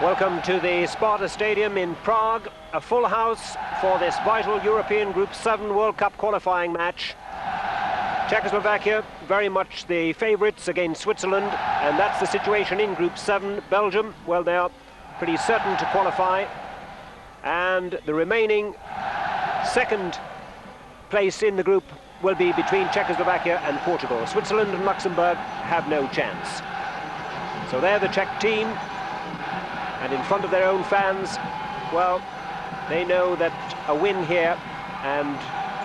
Welcome to the Sparta Stadium in Prague, a full house for this vital European Group 7 World Cup qualifying match. Czechoslovakia very much the favourites against Switzerland, and that's the situation in Group 7. Belgium, well, they are pretty certain to qualify, and the remaining second place in the group will be between Czechoslovakia and Portugal. Switzerland and Luxembourg have no chance. So they're the Czech team, and in front of their own fans, well, they know that a win here and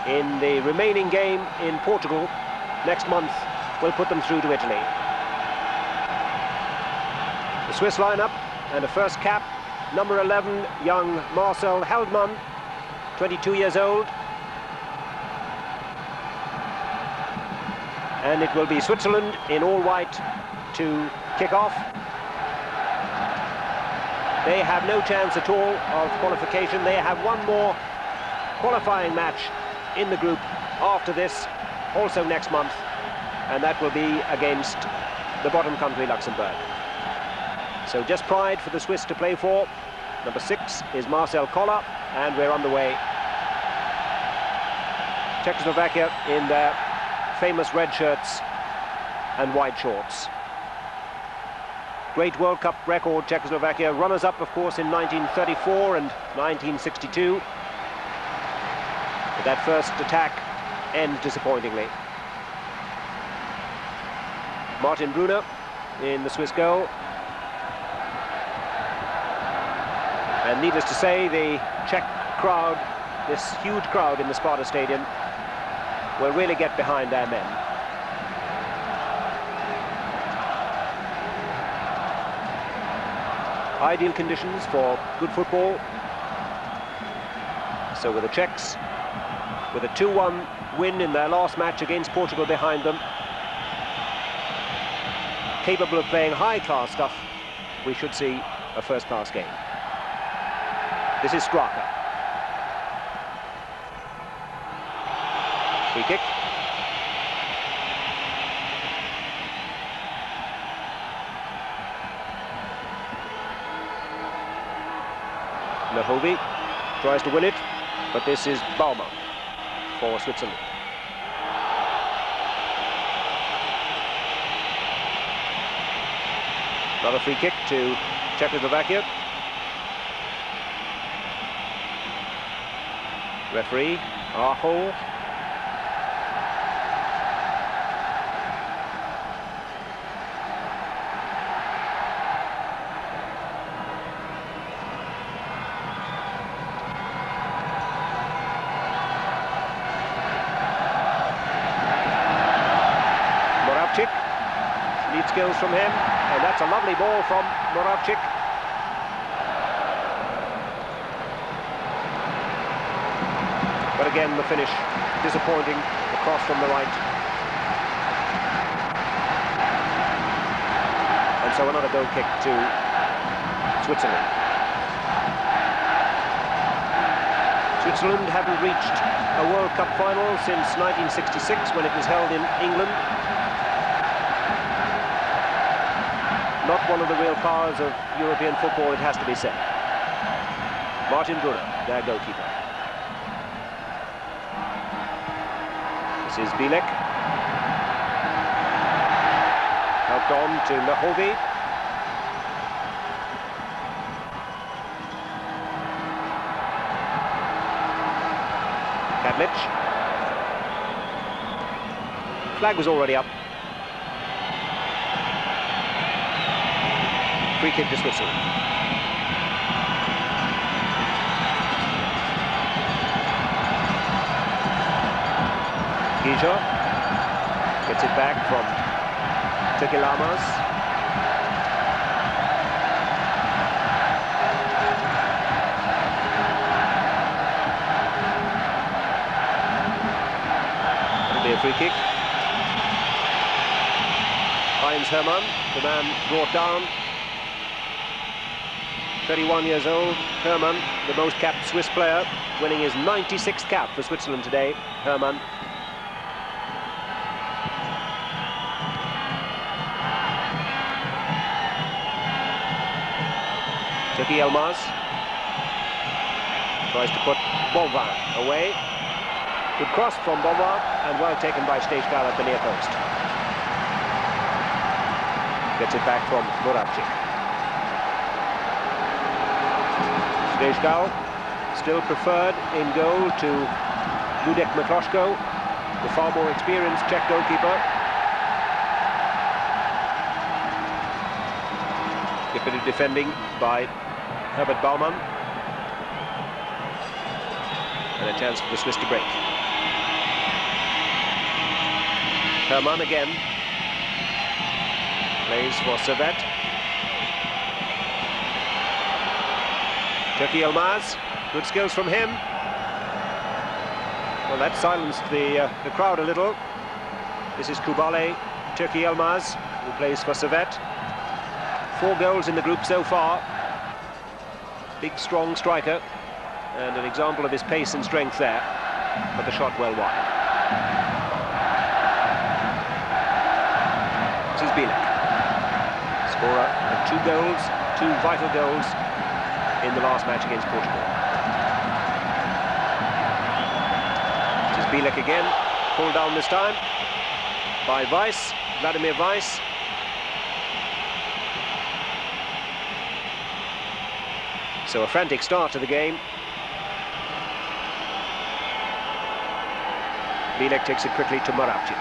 in the remaining game in Portugal next month will put them through to Italy. The Swiss lineup and a first cap, number 11, young Marcel Heldmann, 22 years old. And it will be Switzerland in all white to kick off. They have no chance at all of qualification. They have one more qualifying match in the group after this, also next month, and that will be against the bottom country, Luxembourg. So just pride for the Swiss to play for. Number 6 is Marcel Koller, and we're underway. Czechoslovakia in their famous red shirts and white shorts. Great World Cup record, Czechoslovakia. Runners-up, of course, in 1934 and 1962. But that first attack ends disappointingly. Martin Brunner in the Swiss goal. And needless to say, the Czech crowd, this huge crowd in the Sparta Stadium, will really get behind their men. Ideal conditions for good football. So with the Czechs, with a 2-1 win in their last match against Portugal behind them, capable of playing high-class stuff, we should see a first-class game. This is Straka. Free kick. Luhový tries to win it, but this is Baumann for Switzerland. Another free kick to Czechoslovakia. Referee, Eeko. Moravcík, lead skills from him, and that's a lovely ball from Moravcík. But again, the finish disappointing, the cross from the right. And so another goal kick to Switzerland. Switzerland haven't reached a World Cup final since 1966, when it was held in England. Not one of the real powers of European football, it has to be said. Martin Brunner, their goalkeeper. This is Bílek. Helped on to Luhový. Kadlec. Flag was already up. Free kick to Switzerland. Geiger gets it back from Türkyılmaz. That'll be a free kick. Hermann, the man brought down. 31 years old, Hermann, the most capped Swiss player, winning his 96th cap for Switzerland today, Hermann. Türkyılmaz tries to put Bonvin away. Good cross from Bonvin and well taken by Stejskal at the near post. Gets it back from Moravcík. Stejskal still preferred in goal to Ludek Mikloško, the far more experienced Czech goalkeeper. A bit of defending by Herbert Baumann. And a chance for the Swiss to break. Hermann again. Plays for Servette. Türkyılmaz, good skills from him. Well, that silenced the crowd a little. This is Kubale Türkyılmaz, who plays for Servette. 4 goals in the group so far. Big, strong striker, and an example of his pace and strength there, but the shot well wide. This is Bílek, scorer of 2 goals, 2 vital goals in the last match against Portugal. This is Bílek again, pulled down this time by Weiss, Vladimir Weiss. So a frantic start to the game. Bílek takes it quickly to Moravcík.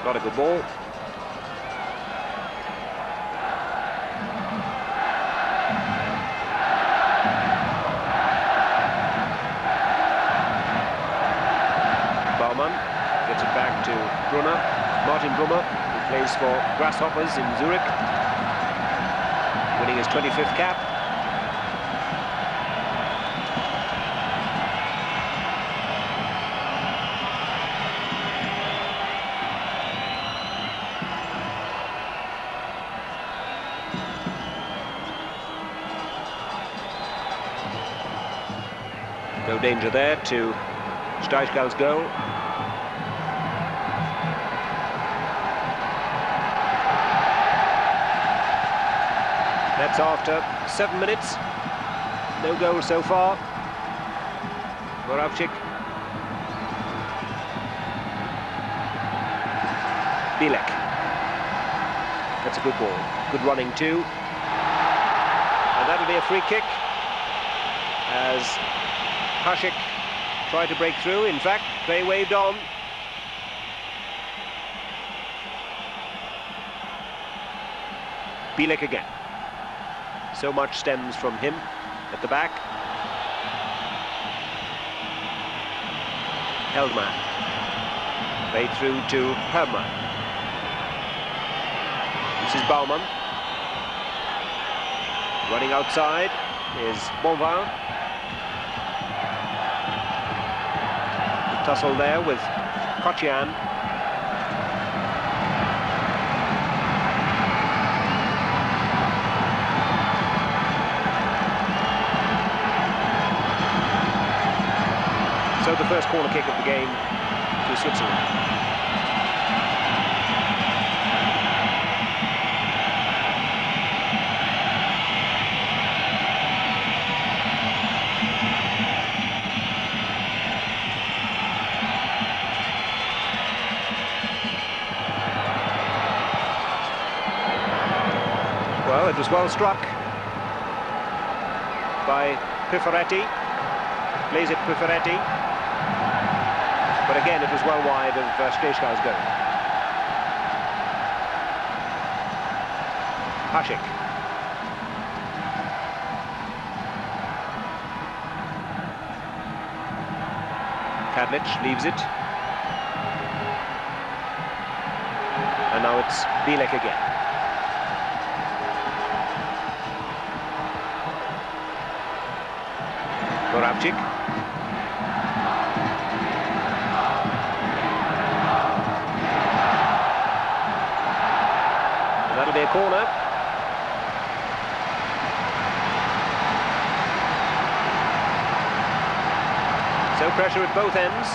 Not a good ball. Baumann gets it back to Brunner, Martin Brunner, who plays for Grasshoppers in Zurich, winning his 25th cap. No danger there to Stejskal's goal. That's after 7 minutes. No goal so far. Moravcík. Bílek. That's a good ball. Good running too. And that'll be a free kick as Hašek tried to break through. In fact, play waved on. Bílek again. So much stems from him at the back. Heldmann. Played through to Hermann. This is Baumann. Running outside is Bonvin. The tussle there with Kocian. So the first corner kick of the game to Switzerland. Well, it was well struck by Piffaretti. Plays it Piffaretti. But again, it was well wide of Stejskal's goal. Hašek. Kadlec leaves it. And now it's Bílek again. Moravcík. That'll be a corner. So pressure at both ends.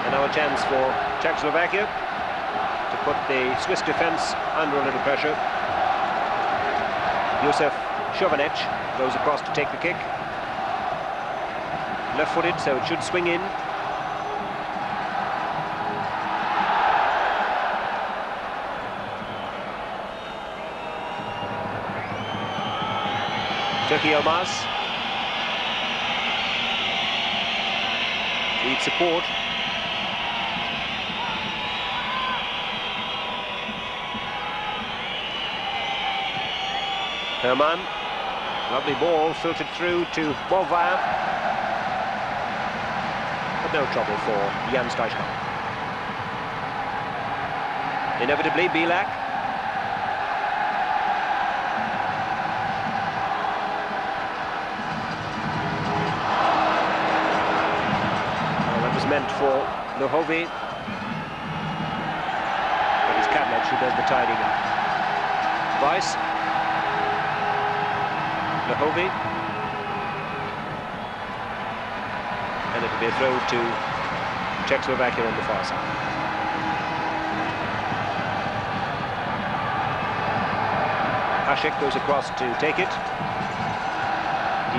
And now a chance for Czechoslovakia to put the Swiss defence under a little pressure. Chovanec goes across to take the kick. Left-footed, so it should swing in. Türkyılmaz needs support. Hermann, lovely ball, filtered through to Bonvin, but no trouble for Jan Stejskal. Inevitably, Bílek. Well, that was meant for Luhový, but it's Kadlec who does the tidying up. Weiss. Luhový, and it'll be a throw to Czechoslovakia on the far side. Hašek goes across to take it.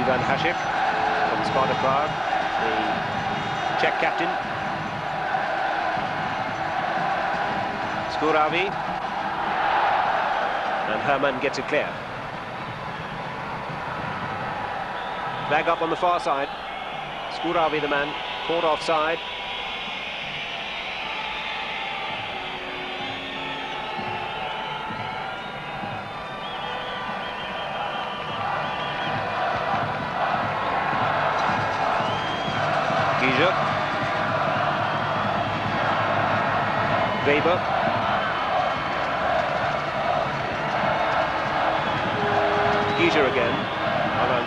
Hašek from Sparta Prague, the Czech captain. Skuhravy, and Hermann gets it clear. Flag up on the far side. Skuhravy, the man, caught offside. Geiger. Weber. Geiger again.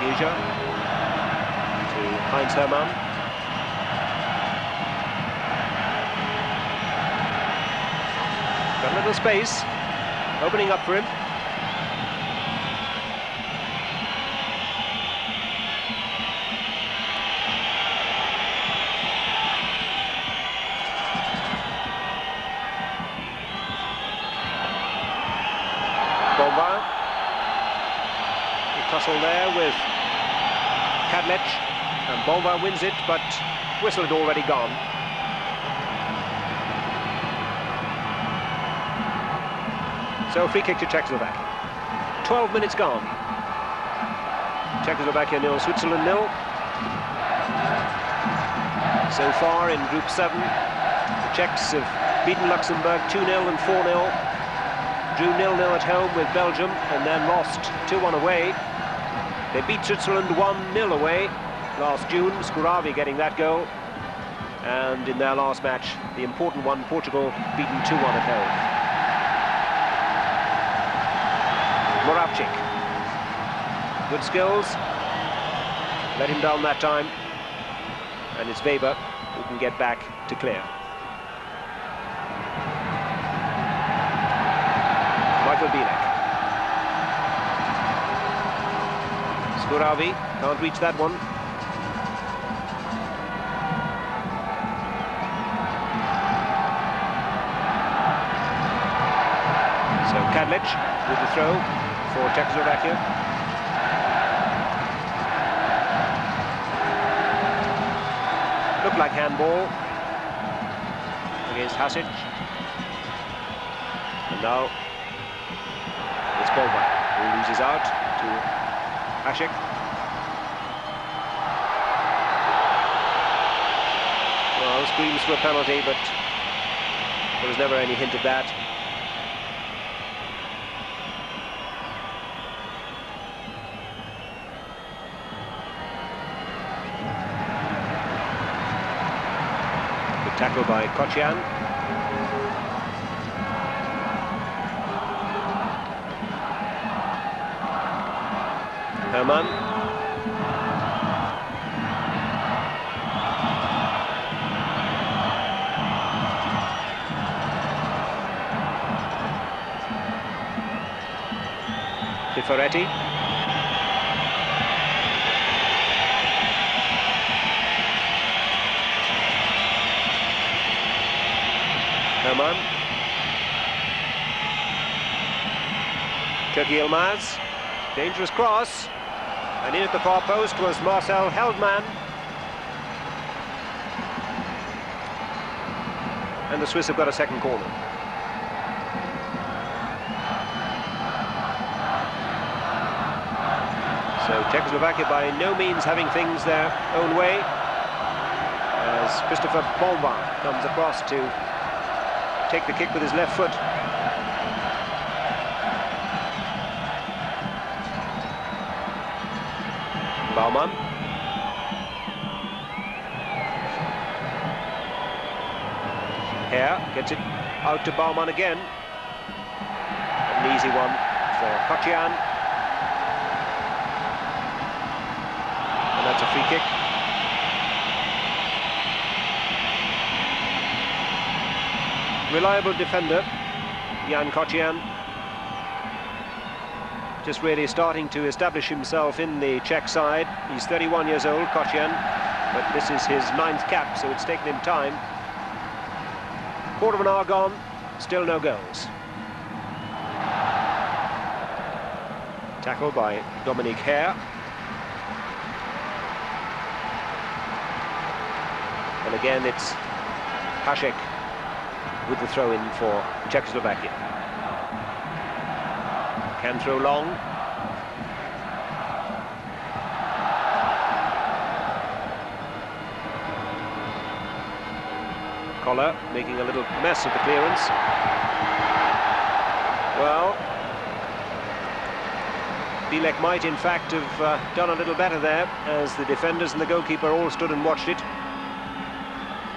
Geiger. Hermann. Got a little space, opening up for him. Bonvin. The tussle there with Kadlec. And Bonvin wins it, but whistle had already gone. So free kick to Czechoslovakia. 12 minutes gone. Czechoslovakia 0, Switzerland 0. So far in Group 7, the Czechs have beaten Luxembourg 2-0 and 4-0. Drew 0-0 at home with Belgium and then lost 2-1 away. They beat Switzerland 1-0 away last June, Skuhravy getting that goal, and in their last match, the important one, Portugal, beaten 2-1 at home. Moravcík, good skills, let him down that time, and it's Weber who can get back to clear. Bílek. Skuhravy can't reach that one. Kadlec with the throw for Czechoslovakia. Looked like handball against Hašek. And now it's Baumann who loses out to Hašek. Well, screams for a penalty, but there was never any hint of that. Tackle by Kocian. Hermann. Piffaretti. Hermann. Türkyılmaz, dangerous cross, and in at the far post was Marcel Heldmann. And the Swiss have got a second corner. So Czechoslovakia by no means having things their own way, as Christopher Bonvin comes across to take the kick with his left foot. Baumann. Herr gets it out to Baumann again. An easy one for Kocian. And that's a free kick. Reliable defender, Jan Kocian. Just really starting to establish himself in the Czech side. He's 31 years old, Kocian, but this is his 9th cap, so it's taken him time. Quarter of an hour gone, still no goals. Tackle by Dominique Herr. And again it's Hašek with the throw-in for Czechoslovakia. Can throw long. Koller making a little mess of the clearance. Well, Bílek might in fact have done a little better there, as the defenders and the goalkeeper all stood and watched it.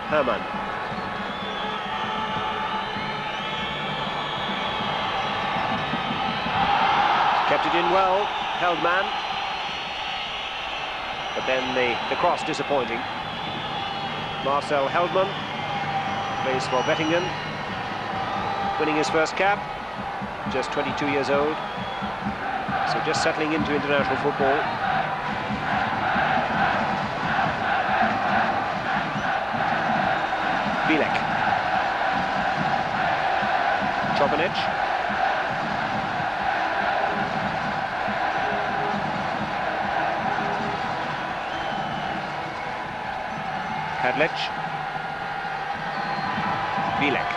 Hermann. Kept it in well, Heldmann. But then the cross disappointing. Marcel Heldmann plays for Wettingen, winning his first cap, just 22 years old. So just settling into international football. Bílek. Chovanec. Kadlec. Bílek.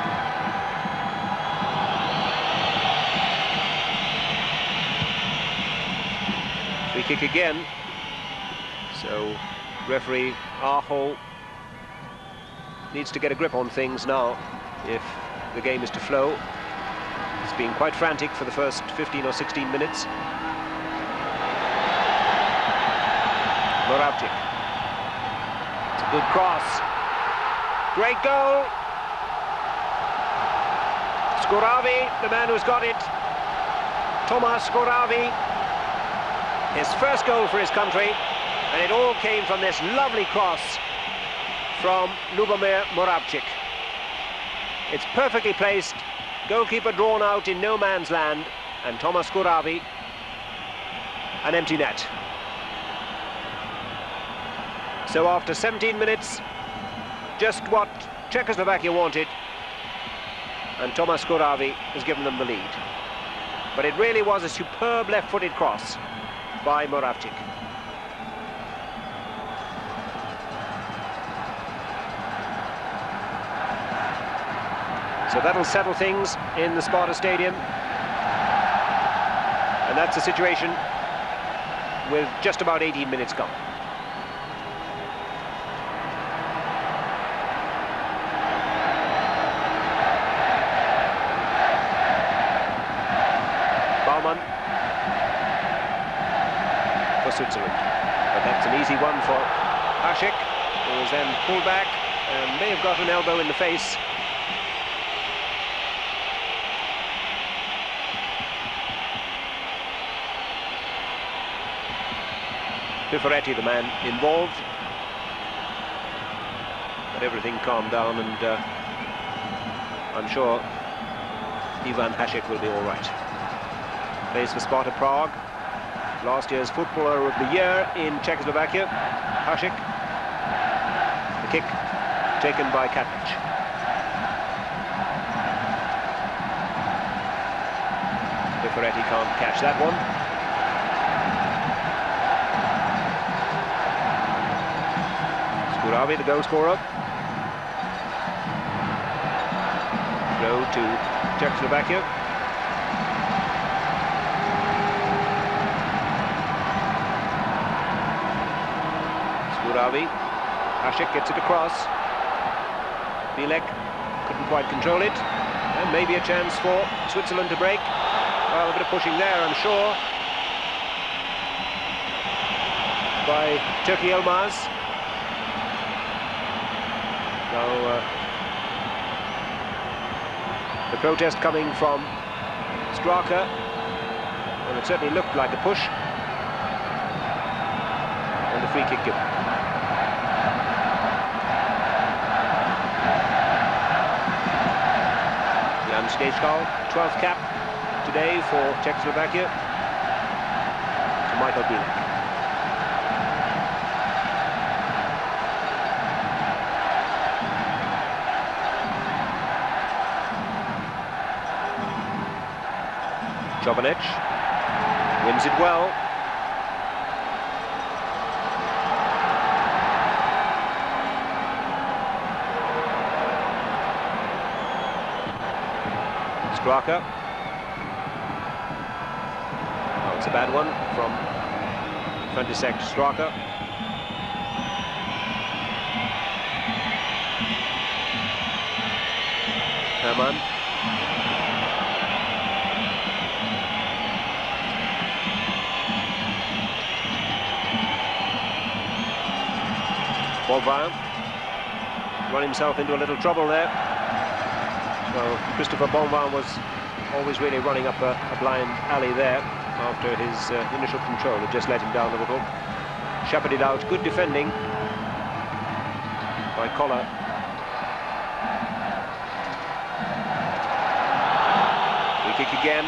Free kick again. So referee Eeko needs to get a grip on things now if the game is to flow. It's been quite frantic for the first 15 or 16 minutes. Moravcík. It's a good cross. Great goal. Skuhravy, the man who's got it. Skuhravy. His first goal for his country, and it all came from this lovely cross from Moravcík. It's perfectly placed, goalkeeper drawn out in no man's land, and Skuhravy, an empty net. So after 17 minutes, just what Czechoslovakia wanted, and Skuhravy has given them the lead. But it really was a superb left-footed cross by Moravcík. So that'll settle things in the Sparta Stadium. And that's the situation with just about 18 minutes gone. Baumann for Switzerland. But that's an easy one for Hašek, who was then pulled back and may have got an elbow in the face. Piffaretti, the man involved, but everything calmed down, and I'm sure Ivan Hašek will be all right. Plays for Sparta Prague, last year's Footballer of the Year in Czechoslovakia. Hašek, the kick taken by Kadlec. Piffaretti can't catch that one. Skuhravy, the goal scorer. Throw to Czechoslovakia. Skuhravy. Hašek gets it across. Bílek couldn't quite control it. And maybe a chance for Switzerland to break. Well, a bit of pushing there, I'm sure, by Türkyılmaz. Now, the protest coming from Straka. Well, it certainly looked like a push. And the free kick given. Stejskal, 12th cap today for Czechoslovakia, to Michael Bílek. Chovanec wins it well. Straka. Oh, it's a bad one from Straka. Hermann. Bonvin run himself into a little trouble there. Well, Christopher Baumann was always really running up a blind alley there after his initial control. It just let him down a little. Shepherded out, good defending by Koller. Free kick again.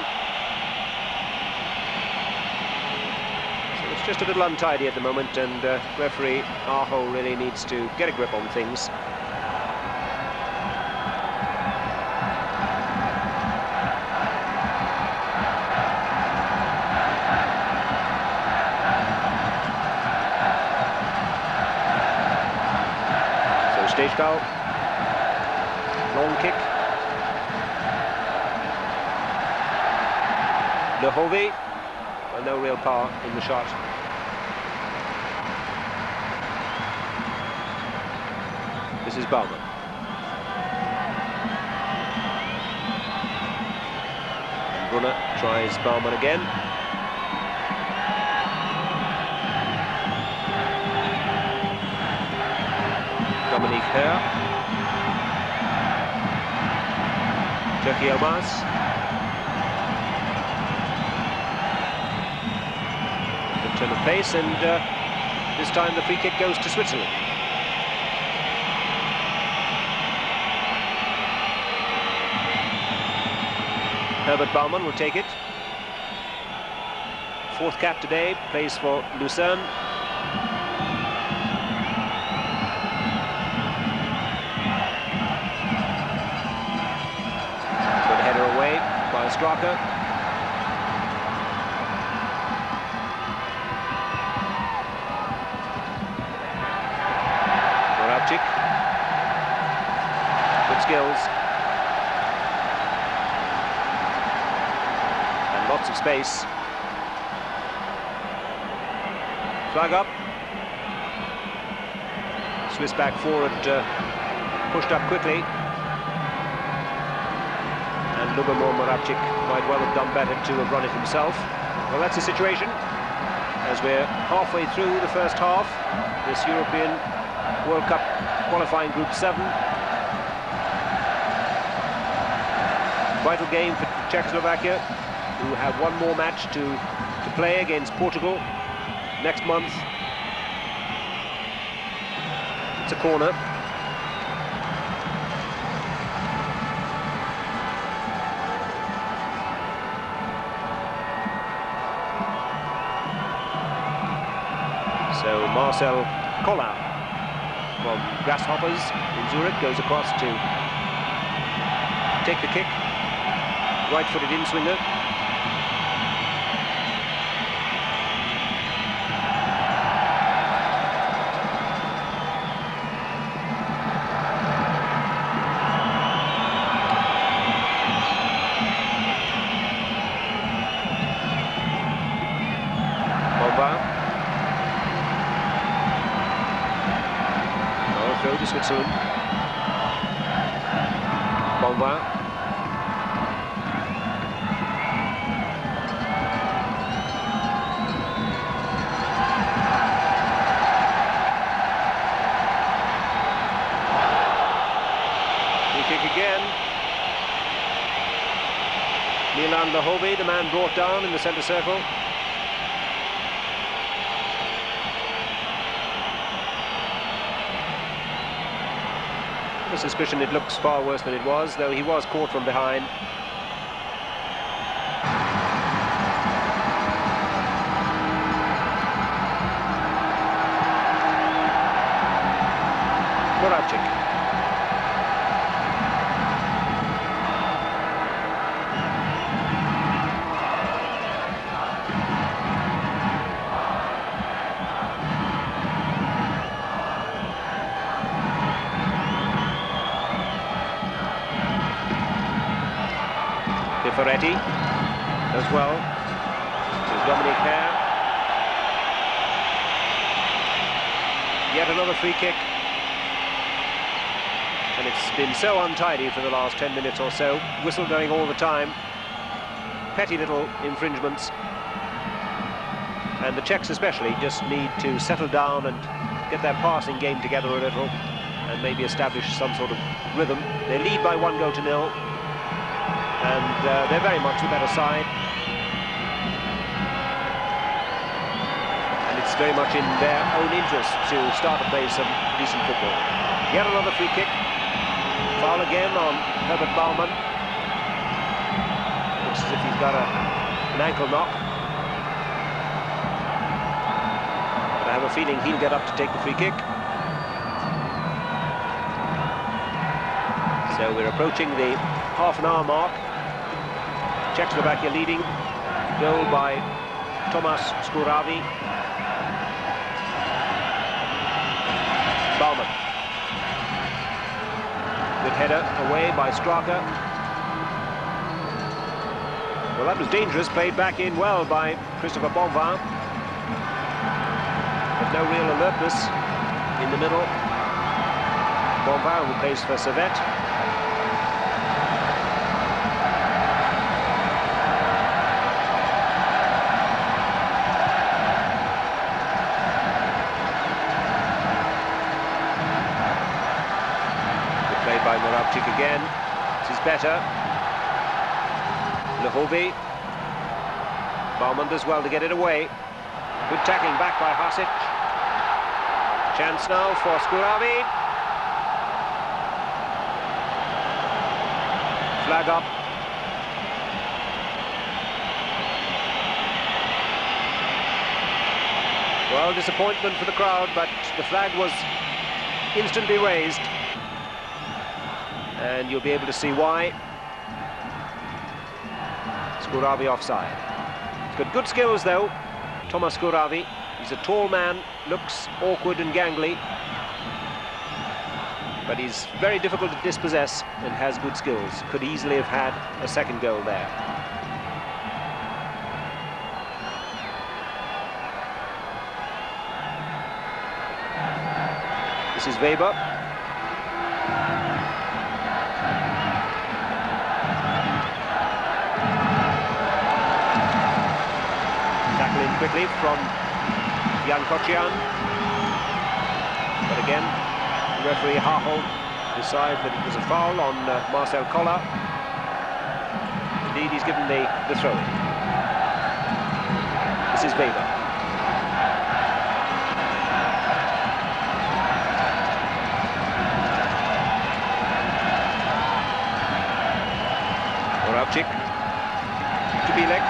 So it's just a little untidy at the moment, and referee Eeko really needs to get a grip on things. Stejskal, long kick. Luhový, well, no real power in the shot. This is Baumann. Brunner tries Baumann again. Herr. Türkyılmaz. Good turn of pace, and this time the free kick goes to Switzerland. Baumann will take it. 4th cap today, plays for Lucerne. Straka. Moravcík. Good skills. And lots of space. Flag up. Swiss back forward, pushed up quickly. Moravcík might well have done better to have run it himself. Well, that's the situation as we're halfway through the first half. This European World Cup qualifying Group 7. Vital game for Czechoslovakia, who have one more match to play against Portugal next month. It's a corner. So Marcel Koller from Grasshoppers in Zurich goes across to take the kick. Right-footed in-swinger. for Switzerland. Bonvin. Free kick again. Luhový, the man brought down in the centre circle. The suspicion it looks far worse than it was, though he was caught from behind. Moravcík. Piffaretti as well. This is Dominic Herr. Yet another free kick. And it's been so untidy for the last 10 minutes or so. Whistle going all the time. Petty little infringements. And the Czechs especially just need to settle down and get their passing game together a little and maybe establish some sort of rhythm. They lead by 1-0. And they're very much the better side. And it's very much in their own interest to start to play some decent football. Yet another free kick. Foul again on Baumann. Looks as if he's got an ankle knock. But I have a feeling he'll get up to take the free kick. So we're approaching the half-an-hour mark. Czechoslovakia leading. Goal by Skuhravy. Baumann. Good header away by Straka. Well, that was dangerous, played back in well by Bonvin. But no real alertness in the middle. Bonvin who plays for Servette. By Moravcík again. This is better. Luhový. Baumann does well to get it away. Good tackling back by Hašek. Chance now for Skuhravy. Flag up. Well, disappointment for the crowd, but the flag was instantly raised. And you'll be able to see why. Skuhravy offside. He's got good skills though, Skuhravy. He's a tall man, looks awkward and gangly, but he's very difficult to dispossess and has good skills. Could easily have had a second goal there. This is Weber. Quickly from Kocian, but again referee Hermann decides that it was a foul on Koller. Indeed, he's given the throw-in. This is Weber. Moravcík to Bílek.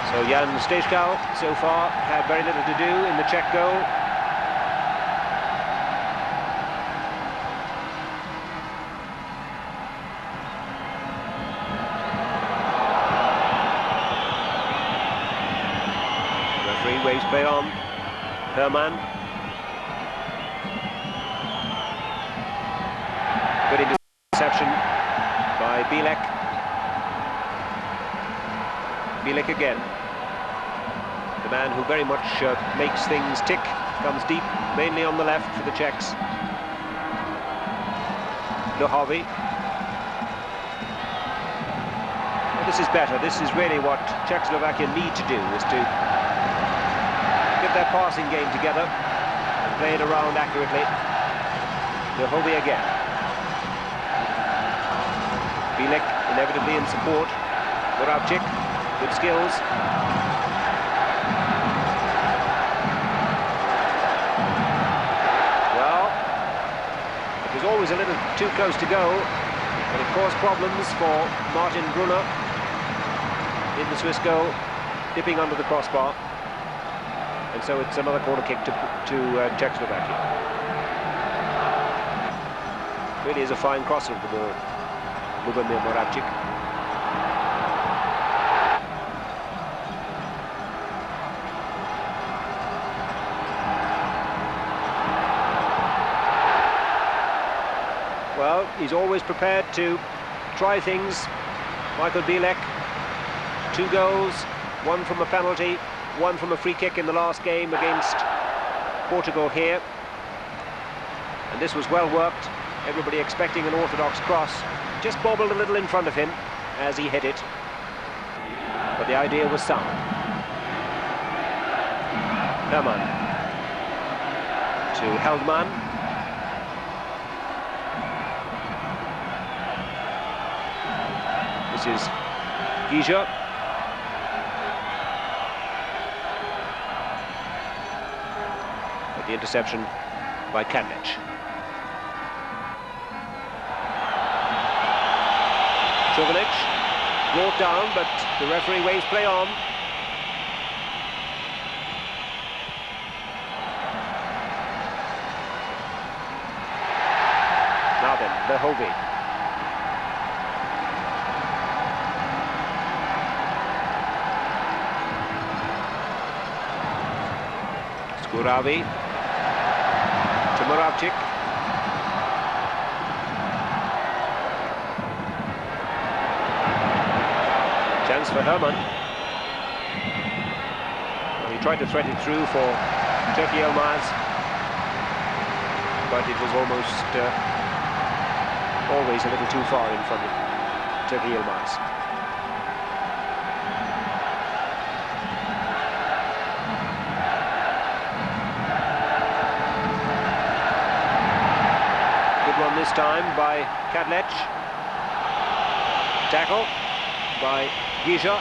So Stejskal so far had very little to do in the Czech goal. Referee waves play on. Hermann. Good interception by Bílek. Bílek again. The man who very much makes things tick, comes deep, mainly on the left for the Czechs. Luhový. Well, this is better. This is really what Czechoslovakia need to do, is to get their passing game together and play it around accurately. Luhový again. Bílek inevitably in support. Moravcík, good skills. It was always a little too close to go, but it caused problems for Martin Brunner in the Swiss goal, dipping under the crossbar. And so it's another corner kick to Czechoslovakia. Really is a fine crosser of the ball, Lubomir Moravcík. Well, he's always prepared to try things. Michael Bílek, 2 goals, 1 from a penalty, 1 from a free kick in the last game against Portugal here. And this was well worked. Everybody expecting an orthodox cross. Just bobbled a little in front of him as he hit it. But the idea was sound. Hermann to Heldmann. This is Geiger. But the interception by Kadlec. Chovanec brought down, but the referee waves play on. Now then, Luhový. Skuhravy to Moravcík. Chance for Hermann. Well, he tried to thread it through for Türkyılmaz, but it was almost always a little too far in front of Türkyılmaz. This time by Kadlec. Tackle by Geiger.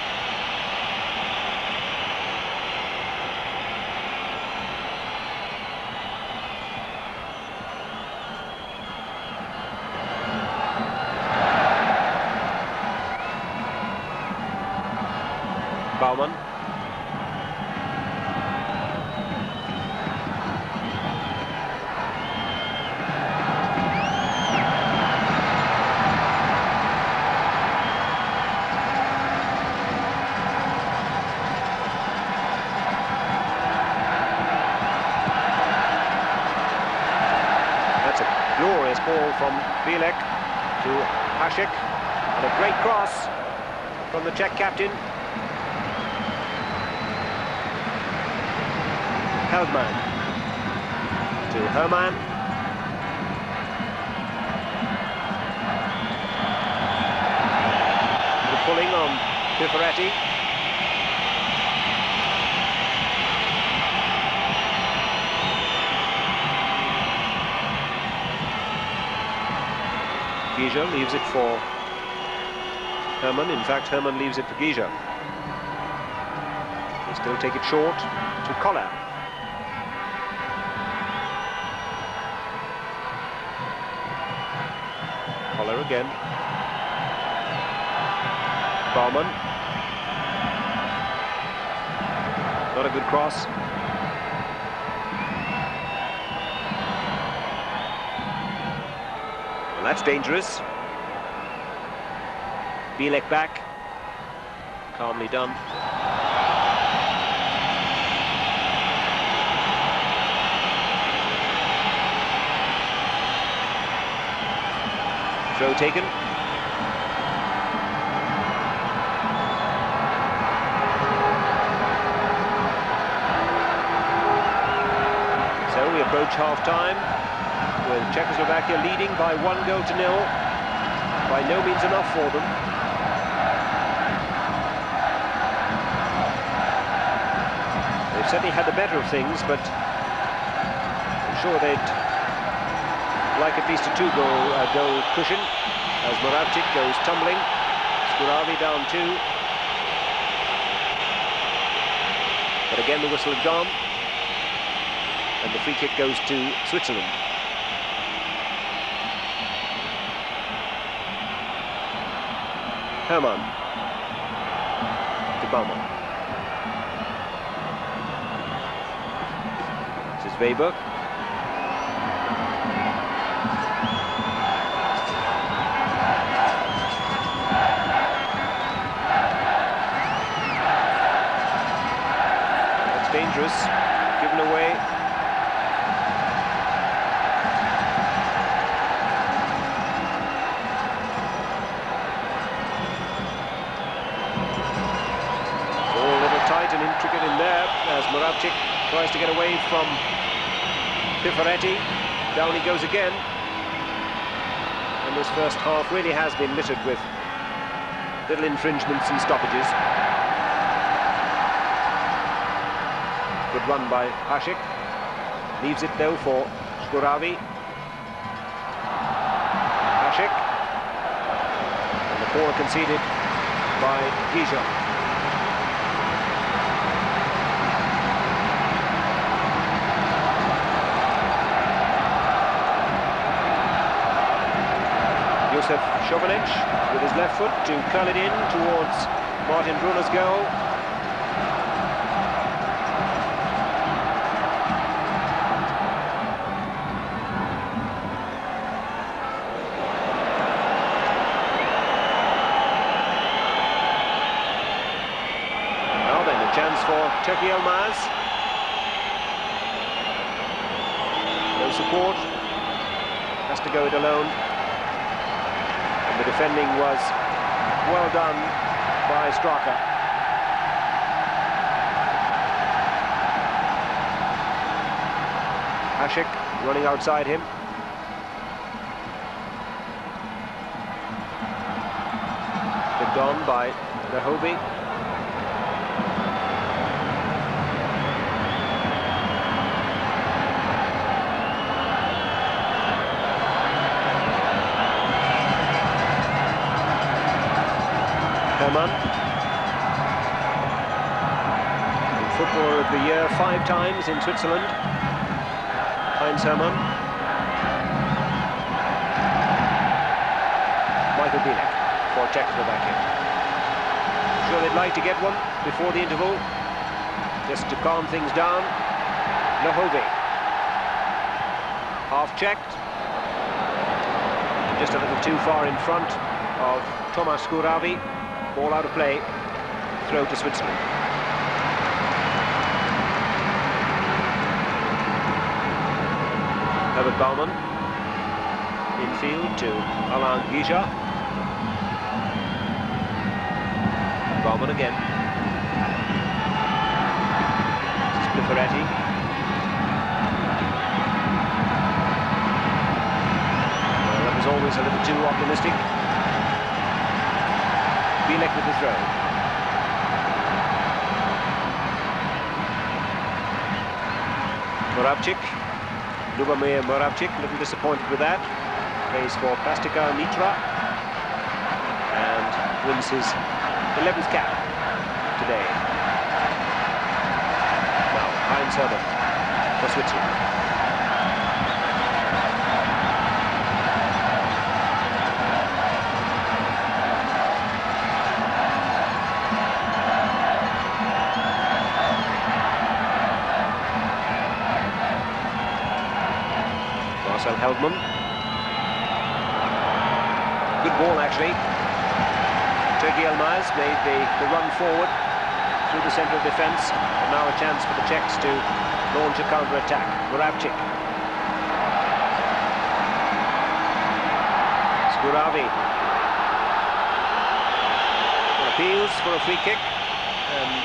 Baumann. Glorious ball from Bílek to Hašek, and a great cross from the Czech captain. Heldmann to Hermann. The pulling on Piffaretti. Geiger leaves it for Hermann. In fact, Hermann leaves it for Geiger. They still take it short to Koller. Koller again. Baumann. Not a good cross. That's dangerous. Bílek back. Calmly done. Throw taken. approach half-time, with Czechoslovakia leading by 1-0. By no means enough for them. They've certainly had the better of things, but I'm sure they'd like at least a goal cushion, as Moravcík goes tumbling. Skuhravy down 2. But again the whistle had gone, and the free kick goes to Switzerland. Hermann to Baumann. This is Weber. That's dangerous. Given away. And intricate in there as Moravcík tries to get away from Piffaretti. Down he goes again. And this first half really has been littered with little infringements and stoppages. Good run by Hašek. Leaves it though for Skuhravy. Hašek. And the corner conceded by Geiger. Chovanec with his left foot to curl it in towards Brunner's goal. Now then, a chance for Türkyılmaz. No support. Has to go it alone. The defending was well done by Straka. Hašek running outside him. Picked on by Luhový. Hermann, Footballer of the Year 5 times in Switzerland. Hermann. Michael Bílek for Czechoslovakia. Sure they'd like to get one before the interval, just to calm things down. Luhový, half checked, just a little too far in front of Thomas Skuhravy. Ball out of play, throw to Switzerland. Baumann, infield to Geiger. Baumann again. This is Piffaretti. Well, that was always a little too optimistic. Bílek with the throw. Moravcík. Moravcík, a little disappointed with that. Plays for Plastica Mitra and wins his 11th cap today. Now, Hermann for Switzerland. Heldmann. Good ball actually. Türkyılmaz made the run forward through the centre of defence, and now a chance for the Czechs to launch a counter-attack. Moravcík. Skuhravy. Appeals for a free kick, and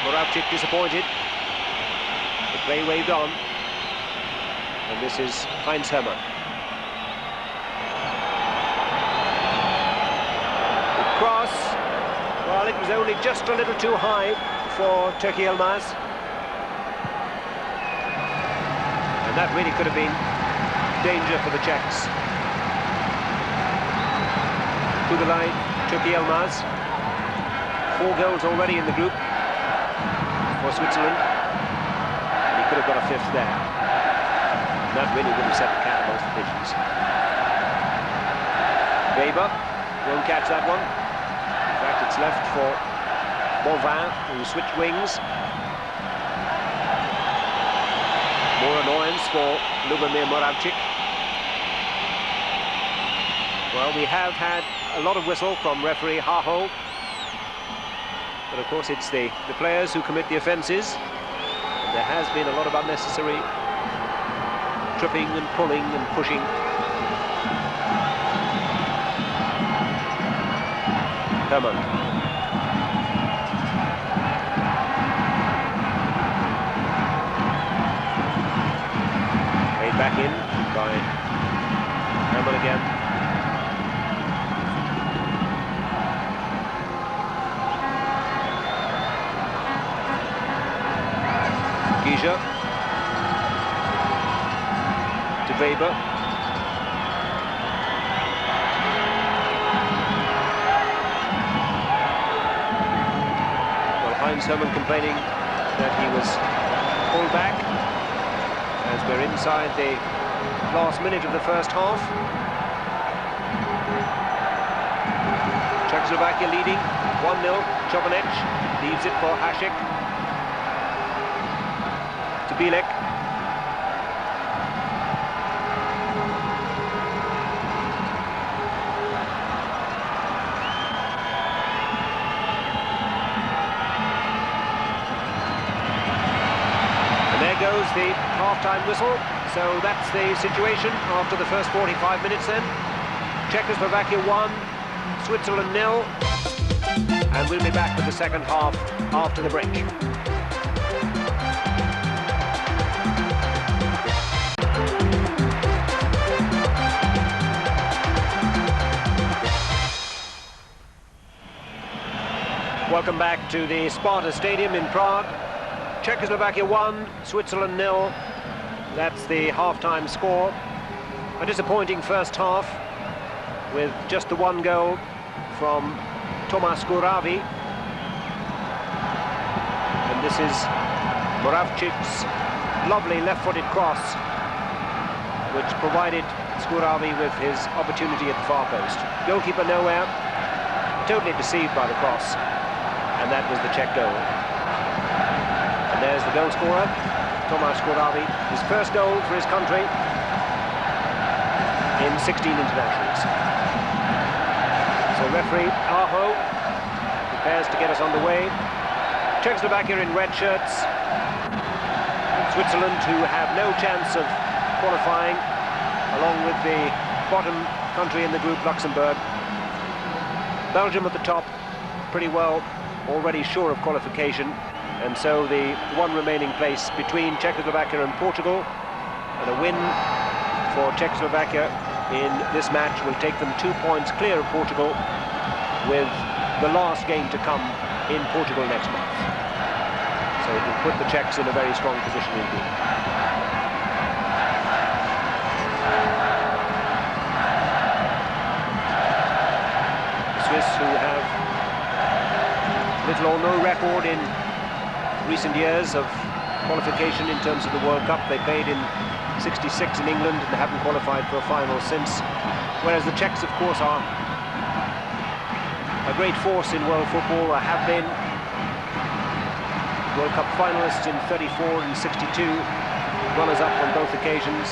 Moravcík disappointed. The play waved on. And this is Heinz Hermann. The cross, well, it was only just a little too high for Türkyılmaz. And that really could have been danger for the Czechs. To the line, Türkyılmaz. 4 goals already in the group for Switzerland. And he could have got a 5th there. That really would have set the cat amongst the pigeons. Weber won't catch that one. In fact, it's left for Bonvin, who switched wings. More annoyance for Moravcík. Well, we have had a lot of whistle from referee Haho. But of course it's the players who commit the offences. And there has been a lot of unnecessary tripping and pulling and pushing. Hermann. Made back in by Hermann again. Geiger to Weber. Well, Heinz Hermann complaining that he was pulled back as we're inside the last minute of the first half. Czechoslovakia leading 1-0. Chovanec leaves it for Hašek. Bílek. And there goes the half-time whistle. So that's the situation after the first 45 minutes then. Czechoslovakia 1, Switzerland 0. And we'll be back with the second half after the break. Welcome back to the Sparta Stadium in Prague. Czechoslovakia 1, Switzerland 0. That's the half-time score. A disappointing first half with just the 1 goal from Skuhravy. And this is Moravcík's lovely left-footed cross, which provided Skuhravy with his opportunity at the far post. Goalkeeper nowhere, totally deceived by the cross. And that was the Czech goal. And there's the goal scorer, Skuhravy, his first goal for his country in 16 internationals. So referee Aho prepares to get us underway. Czechoslovakia in red shirts. Switzerland, who have no chance of qualifying, along with the bottom country in the group, Luxembourg. Belgium at the top, pretty well already sure of qualification, and so the one remaining place between Czechoslovakia and Portugal, and a win for Czechoslovakia in this match will take them 2 points clear of Portugal, with the last game to come in Portugal next month. So it will put the Czechs in a very strong position indeed. The Swiss, who have little or no record in recent years of qualification in terms of the World Cup. They played in '66 in England and haven't qualified for a final since. Whereas the Czechs, of course, are a great force in world football, or have been. World Cup finalists in '34 and '62, runners-up on both occasions.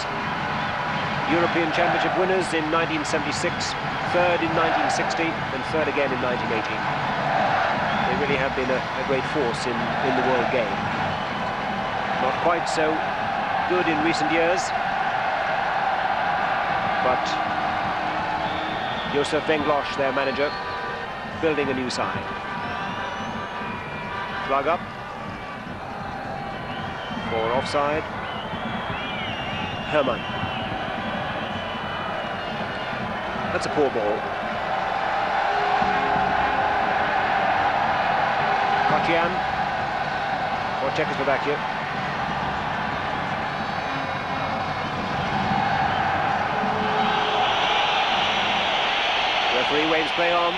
European Championship winners in 1976, third in 1960, and third again in 1918. They really have been a great force in the world game. Not quite so good in recent years, but Josef Venglosh, their manager, building a new side. Flag up for offside. Hermann. That's a poor ball. Kocian for Czechoslovakia. Referee waves play on.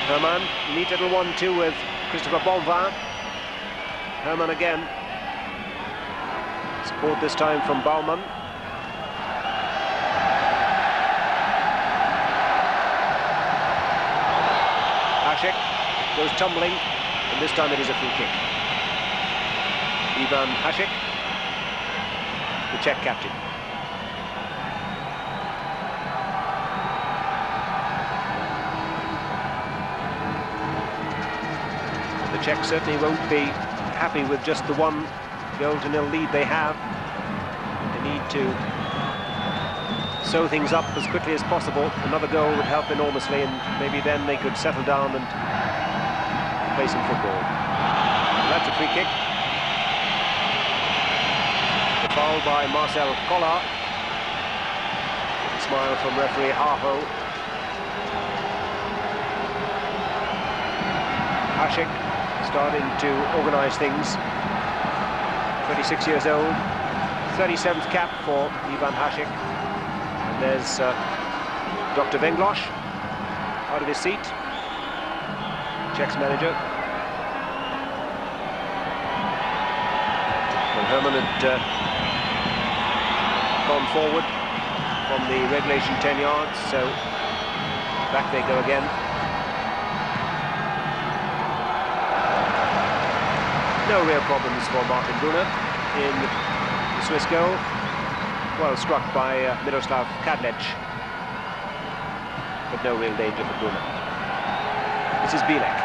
Hermann, neat little 1-2 with Christopher Bonvin. Hermann again. Support this time from Baumann. Hašek goes tumbling, and this time it is a free kick. Ivan Hašek, the Czech captain. The Czechs certainly won't be happy with just the 1-0 lead they have. They need to sew things up as quickly as possible. Another goal would help enormously, and maybe then they could settle down and play some football. That's a free kick. The foul by Marcel Koller. Smile from referee Aho. Hašek starting to organise things. 26 years old, 37th cap for Ivan Hašek. And there's Dr. Vengloš out of his seat, Czech's manager. Well, Hermann had gone forward from the regulation 10 yards, so back they go again. No real problems for Martin Brunner in the Swiss goal. Well struck by Miroslav Kadlec, but no real danger for Brunner. This is Bílek.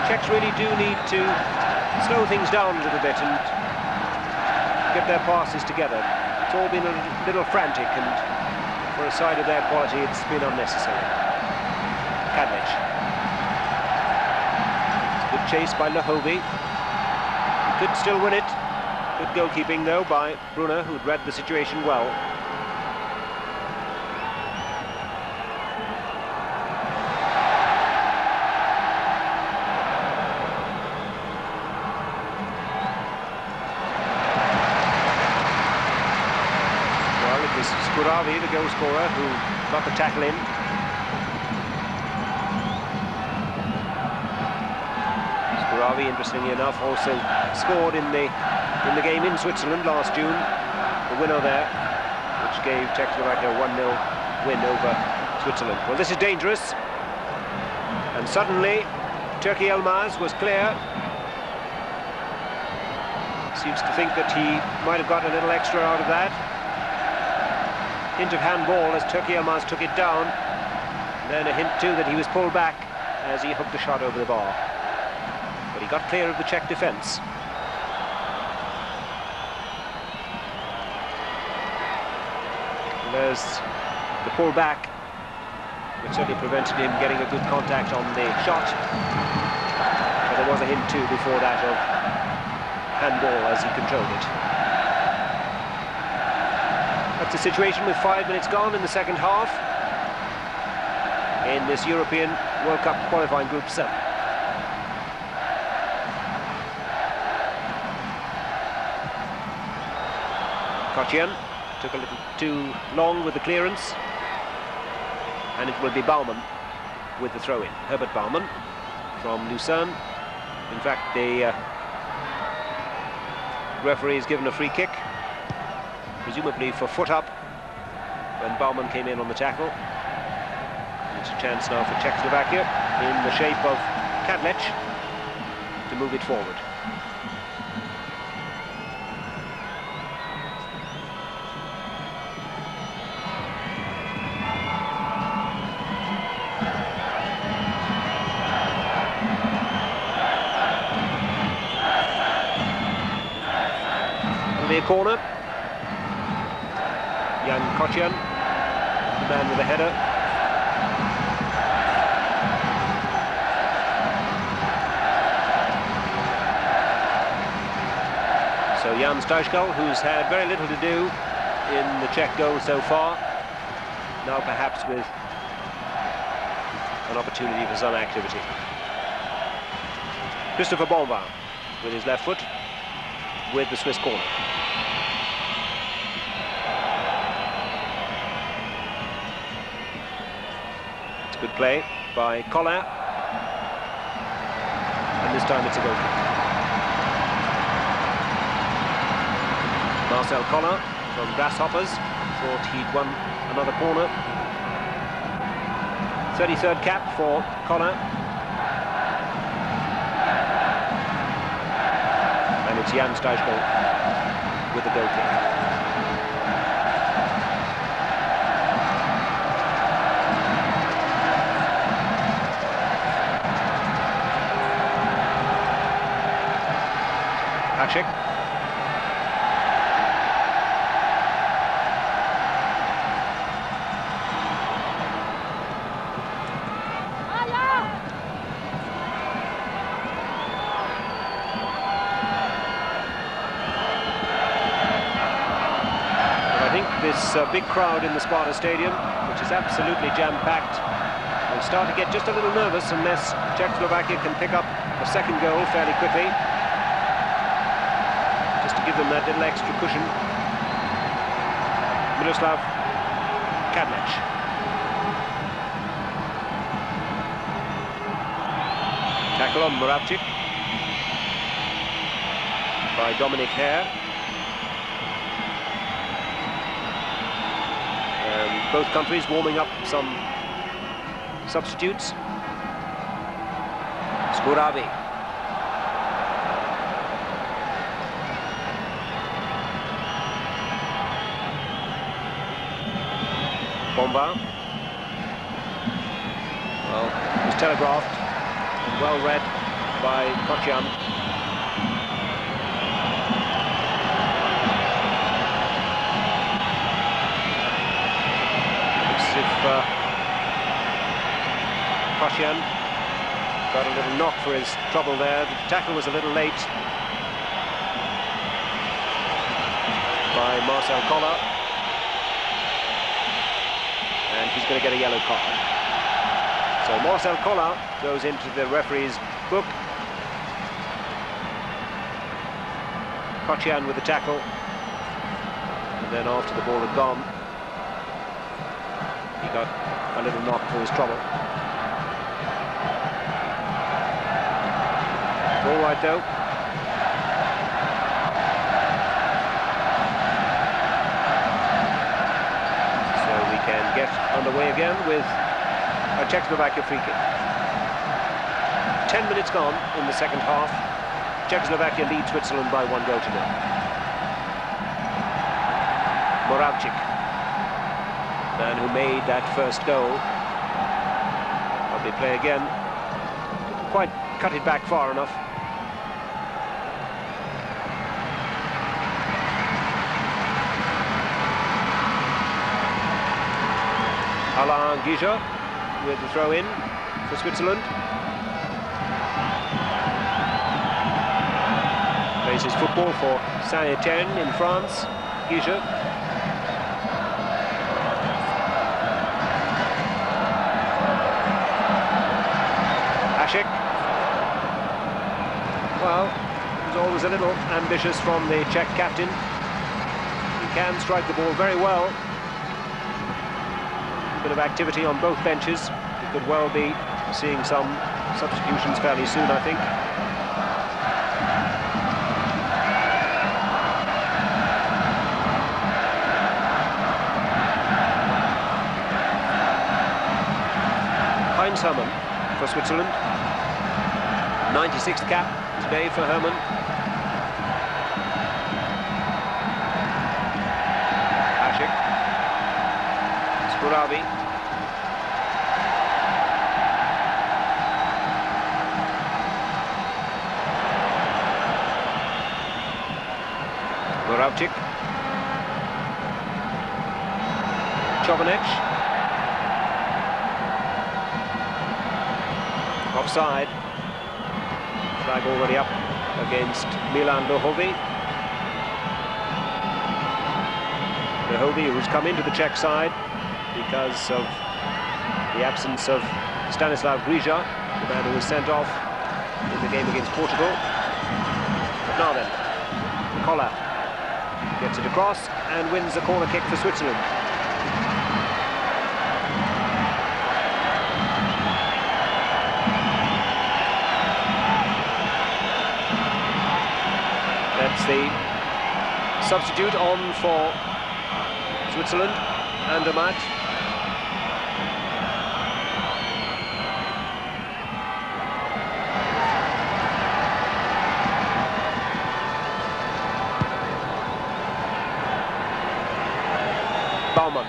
Czechs really do need to slow things down a little bit and get their passes together. It's all been a little frantic, and for a side of their quality it's been unnecessary. Kadlec. Good chase by Luhový. He could still win it. Good goalkeeping though by Brunner, who'd read the situation well. Well, it was Skuhravy, the goal scorer, who got the tackle in. Hýravý, interestingly enough, also scored in the game in Switzerland last June, the winner there, which gave Czechoslovakia a 1-0 win over Switzerland. Well, this is dangerous, and suddenly Türkyılmaz was clear. Seems to think that he might have got a little extra out of that. Hint of handball as Türkyılmaz took it down, and then a hint too that he was pulled back as he hooked the shot over the bar. He got clear of the Czech defence. There's the pull back, which certainly prevented him getting a good contact on the shot. But there was a hint too before that of handball as he controlled it. That's the situation with 5 minutes gone in the second half in this European World Cup qualifying Group 7. Kocian took a little too long with the clearance, and it will be Baumann with the throw-in. Herbert Baumann from Lucerne. In fact, the referee has given a free kick, presumably for foot up, when Baumann came in on the tackle. It's a chance now for Czechoslovakia, in the shape of Kadlec, to move it forward. Near corner, young Kocian, the man with the header. So Jan Stejskal, who's had very little to do in the Czech goal so far, now perhaps with an opportunity for some activity. Christopher Bonvin with his left foot with the Swiss corner. It's good play by Koller, and this time it's a goal kick. Marcel Koller from Grasshoppers thought he'd won another corner. 33rd cap for Koller. And it's Jan Stejskal with the goal kick. Hašek. This big crowd in the Sparta Stadium, which is absolutely jam-packed, will start to get just a little nervous unless Czechoslovakia can pick up a second goal fairly quickly, just to give them that little extra cushion. Miroslav Kadlec. Tackle on Moravcík by Herr. Both countries warming up some substitutes. Skuhravy. Bonvin. Well, it was telegraphed and well read by Kocian. Kocian got a little knock for his trouble there. The tackle was a little late by Marcel Koller, and he's going to get a yellow card. So Marcel Koller goes into the referee's book. Kocian with the tackle, and then after the ball had gone, he got a little knock for his trouble. All right though. So we can get underway again with a Czechoslovakia free kick. 10 minutes gone in the second half. Czechoslovakia leads Switzerland by 1 goal to 0. Moravcík, man who made that first goal. Lovely play again. Didn't quite cut it back far enough. Geiger with the throw in for Switzerland. Plays his football for Saint-Étienne in France. Geiger. Hašek. Well, he was always a little ambitious from the Czech captain. He can strike the ball very well. Bit of activity on both benches. We could well be seeing some substitutions fairly soon, I think. Hermann for Switzerland. 96th cap today for Hermann. Hašek. Skuhravy. Moravcík. Chovanec. Offside. Flag already up against Milan Luhový. Luhový, who's come into the Czech side because of the absence of Stanislav Grija, the man who was sent off in the game against Portugal. But now then, Koller gets it across and wins the corner kick for Switzerland. That's the substitute on for Switzerland, Andermatt. Baumann.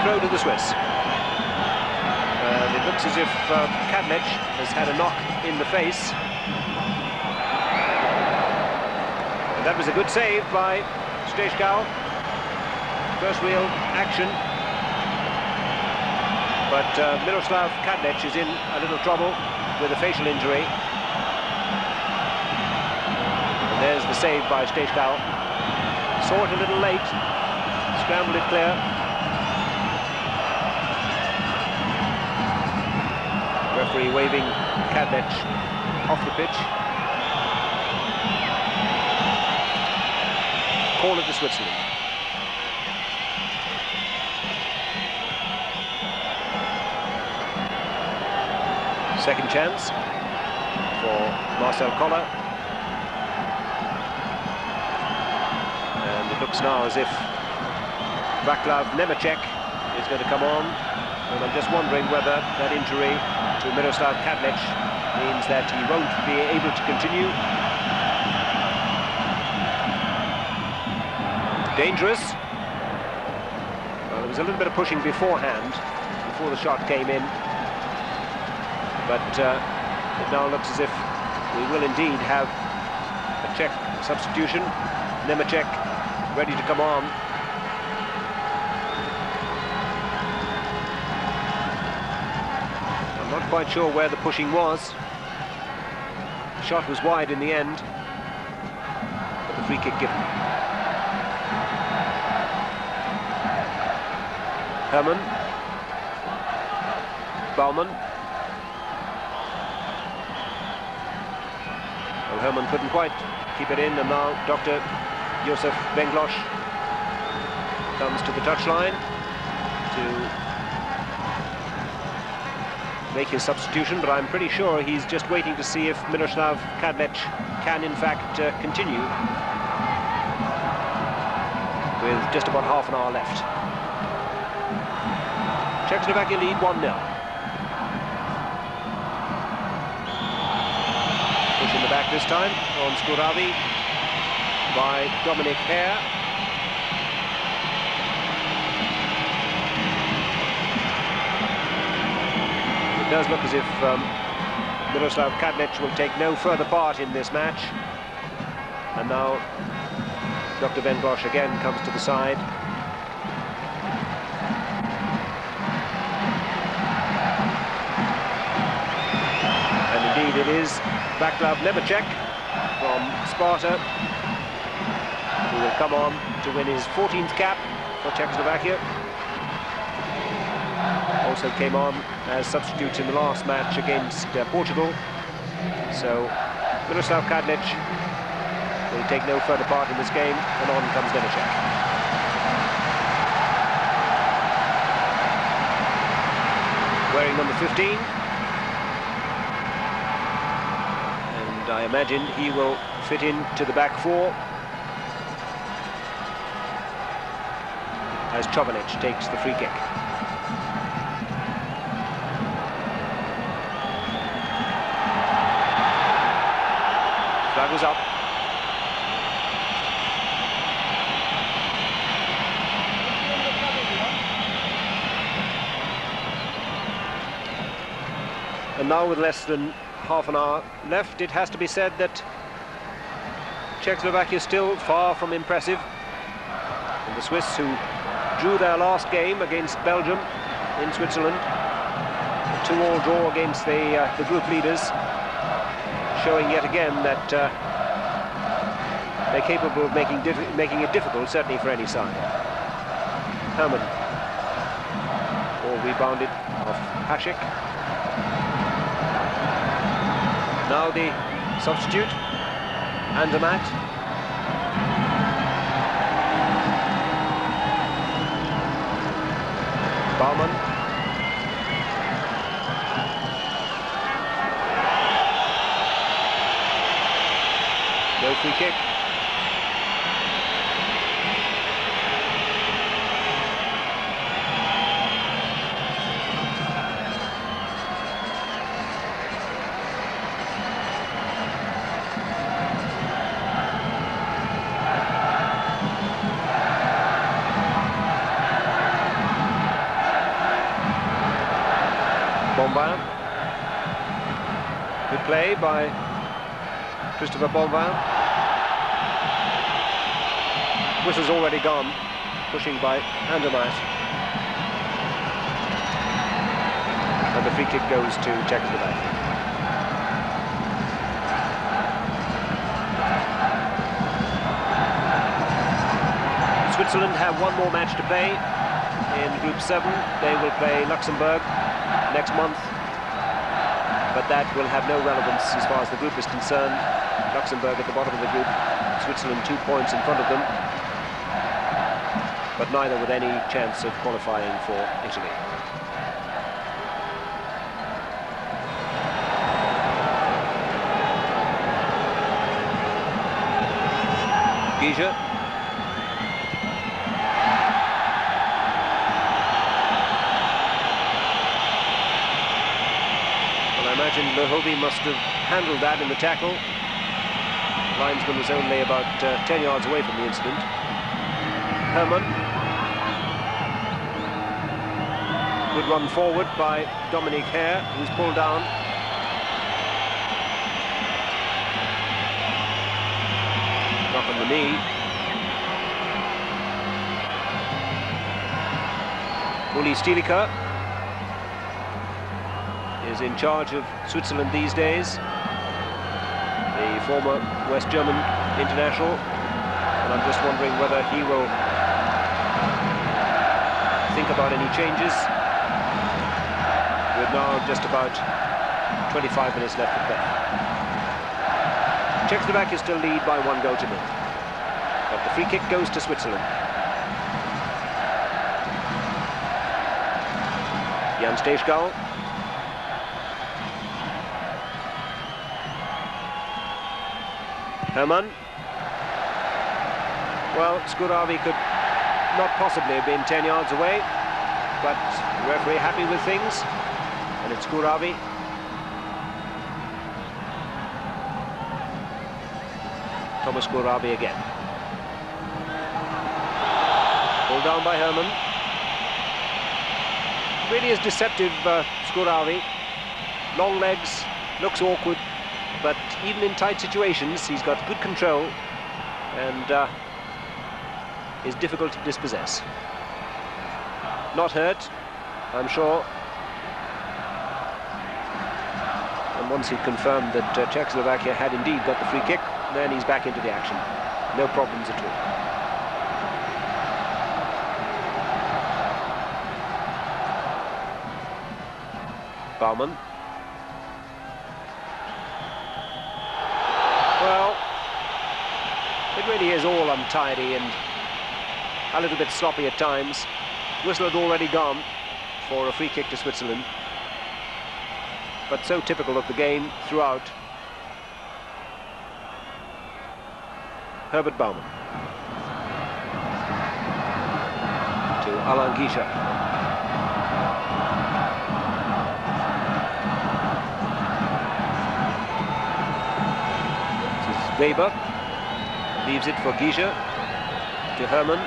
Throw to the Swiss. And it looks as if Kadlec has had a knock in the face. And that was a good save by Stejskal. First real action. But Miroslav Kadlec is in a little trouble with a facial injury. There's the save by Stejskal. Saw it a little late, scrambled it clear. Referee waving Kadlec off the pitch. Corner to Switzerland. Second chance for Marcel Koller. Looks now as if Vaclav Nemecek is going to come on, and I'm just wondering whether that injury to Miroslav Kadlec means that he won't be able to continue. Dangerous. Well, there was a little bit of pushing beforehand, before the shot came in, but it now looks as if we will indeed have a Czech substitution. Nemecek ready to come on. I'm not quite sure where the pushing was. The shot was wide in the end, but the free kick given. Hermann. Baumann. Well, Hermann couldn't quite keep it in, and now Dr. Josef Benglosh comes to the touchline to make his substitution, but I'm pretty sure he's just waiting to see if Miroslav Kadlec can in fact continue with just about half an hour left. Czechoslovakia lead 1-0. Push in the back this time on Skuhravy by Herr. It does look as if Miroslav Kadlec will take no further part in this match. And now Dr. Benglosh again comes to the side. And indeed it is Vaclav Nemecek from Sparta who will come on to win his 14th cap for Czechoslovakia. Also came on as substitute in the last match against Portugal. So Miroslav Kadlec will take no further part in this game, and on comes Nemecek. Wearing number 15. And I imagine he will fit into the back four as Chovanec takes the free kick. Flag was up. And now with less than half an hour left, it has to be said that Czechoslovakia is still far from impressive. And the Swiss, who drew their last game against Belgium in Switzerland, a 2-2 draw against the group leaders, showing yet again that they're capable of making it difficult, certainly for any side. Hermann. All rebounded off Hašek. Now the substitute, Andermatt. Baumann. No free kick. Bonvin. Good play by Christopher Bonvin. Whistle's already gone, pushing by Andermatt. And the free kick goes to Czechoslovakia. Switzerland have one more match to play in Group 7. They will play Luxembourg next month, but that will have no relevance as far as the group is concerned. Luxembourg at the bottom of the group, Switzerland 2 points in front of them, but neither with any chance of qualifying for Italy. Geiger. I imagine Luhový must have handled that in the tackle. The linesman was only about 10 yards away from the incident. Hermann. Good run forward by Herr, who's pulled down. Knock on the knee. Stejskal is in charge of Switzerland these days, the former West German international, and I'm just wondering whether he will think about any changes. With now just about 25 minutes left to play. Czechoslovakia still lead by 1-0, but the free kick goes to Switzerland. Stejskal. Hermann. Well, Skuhravy could not possibly have been 10 yards away, but the referee happy with things, and it's Skuhravy. Thomas Skuhravy again. Pulled down by Hermann. Really is deceptive, Skuhravy. Long legs, looks awkward, but even in tight situations, he's got good control and is difficult to dispossess. Not hurt, I'm sure. And once he confirmed that Czechoslovakia had indeed got the free kick, then he's back into the action. No problems at all. Baumann. Well, it really is all untidy and a little bit sloppy at times. Whistle had already gone for a free kick to Switzerland, but so typical of the game throughout. Herbert Baumann to Alain Geiger. Weber leaves it for Geiger to Hermann.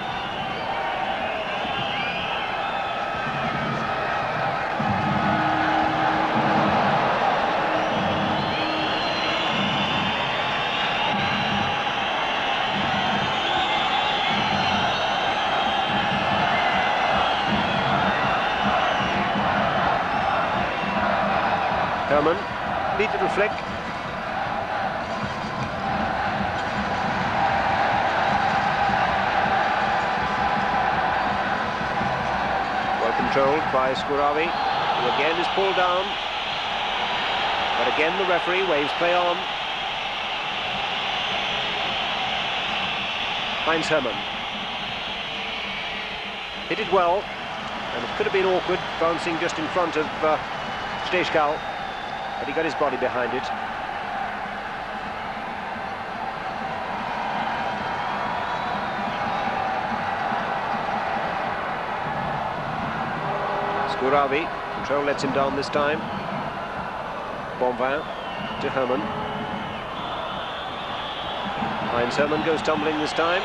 Hermann, neat little flick. controlled by Skuhravy, who again is pulled down. But again the referee waves play on. Hermann hit it well, and it could have been awkward, bouncing just in front of Stejskal, but he got his body behind it. Skuhravy, control lets him down this time. Bonvin to Hermann. Hermann goes tumbling this time.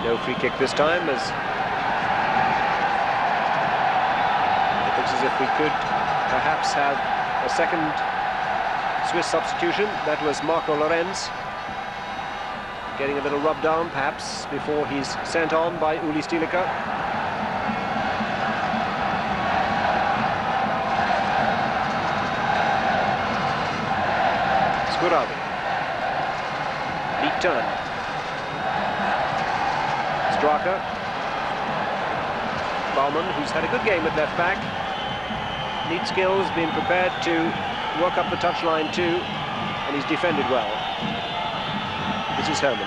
No free kick this time, as it looks as if we could perhaps have a second Swiss substitution. That was Lorenz, getting a little rub down perhaps before he's sent on by Uli Stilica. Skuhravy, neat turn. Straka, Baumann, who's had a good game at left back. Neat skills, being prepared to work up the touchline too, and he's defended well. This is Hermann.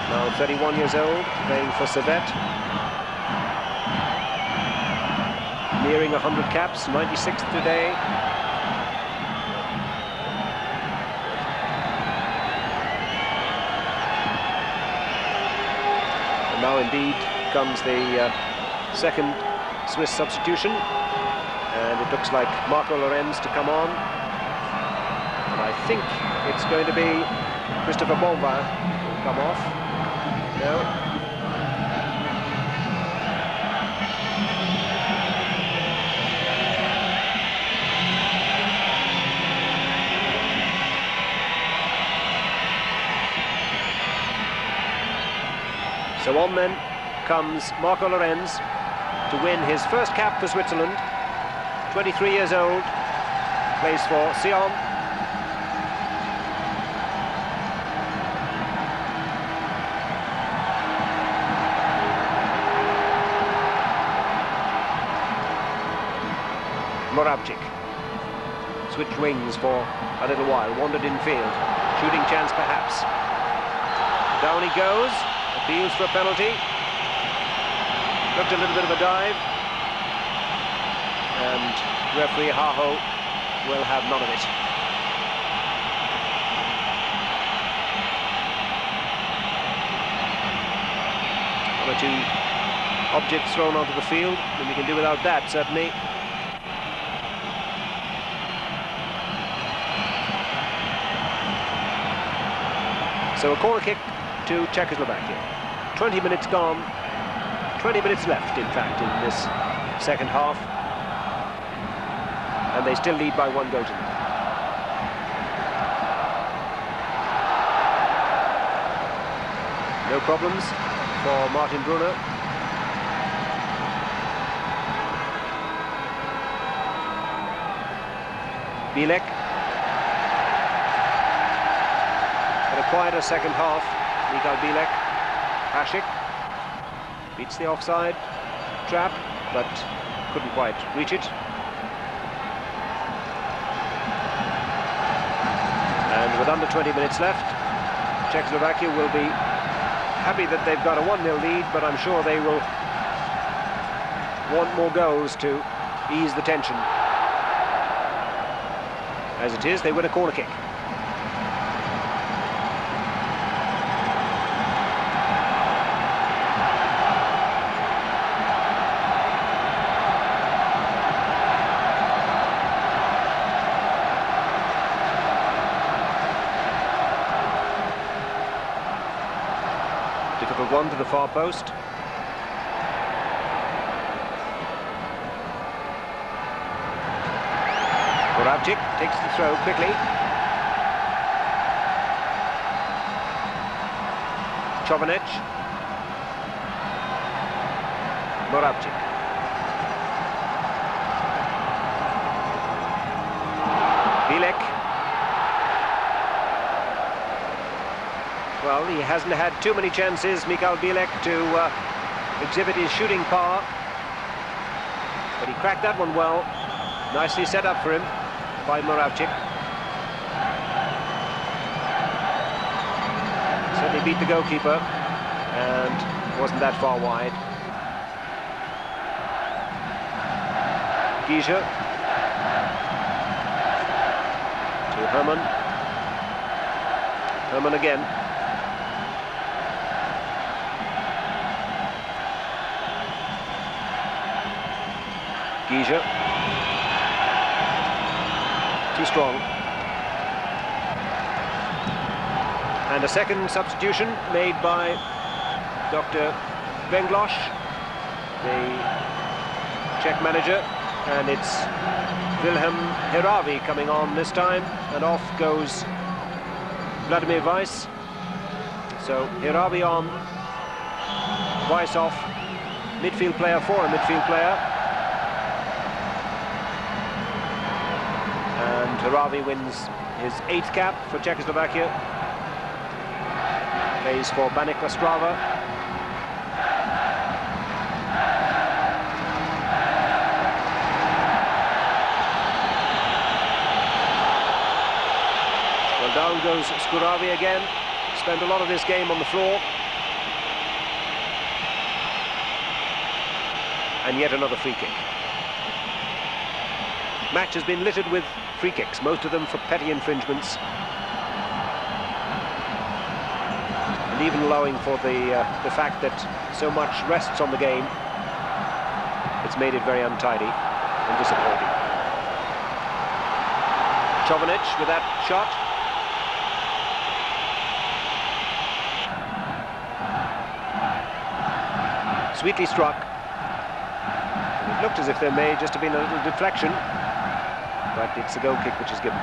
Now 31 years old, playing for Servette. Nearing 100 caps, 96th today. And now indeed comes the second Swiss substitution, and it looks like Lorenz to come on, and I think it's going to be Christopher Bonvin who'll come off. No. So on then comes Lorenz to win his first cap for Switzerland. 23 years old, plays for Sion. Moravcík switched wings for a little while, wandered in field, shooting chance perhaps. Down he goes, appeals for a penalty. Looked a little bit of a dive, and referee Haho will have none of it. One or two objects thrown onto the field, and we can do without that, certainly. So a corner kick to Czechoslovakia. 20 minutes gone. 20 minutes left, in fact, in this second half. And they still lead by 1 goal to nil. No problems for Martin Brunner. Bílek. But a quieter second half. Bílek. Hašek beats the offside trap, but couldn't quite reach it. And with under 20 minutes left, Czechoslovakia will be happy that they've got a 1-0 lead, but I'm sure they will want more goals to ease the tension. As it is, they win a corner kick. One to the far post. Moravcík takes the throw quickly. Chovanec. Moravcík. Bílek. Well, he hasn't had too many chances, Mikael Bílek, to exhibit his shooting power. But he cracked that one well. Nicely set up for him by Moravcík. Certainly beat the goalkeeper and wasn't that far wide. Geiger to Hermann. Hermann again. Geiger. Too strong. And a second substitution made by Dr. Venglosh, the Czech manager, and it's Hýravý coming on this time, and off goes Vladimir Weiss. So Hýravý on, Weiss off, midfield player for a midfield player. And Hýravý wins his 8th cap for Czechoslovakia. Plays for Baník Ostrava. Well, down goes Skuhravy again. Spent a lot of this game on the floor. And yet another free kick. Match has been littered with free kicks, most of them for petty infringements. And even allowing for the fact that so much rests on the game, it's made it very untidy and disappointing. Chovanec with that shot. Sweetly struck. It looked as if there may just have been a little deflection, but it's a goal kick which is given.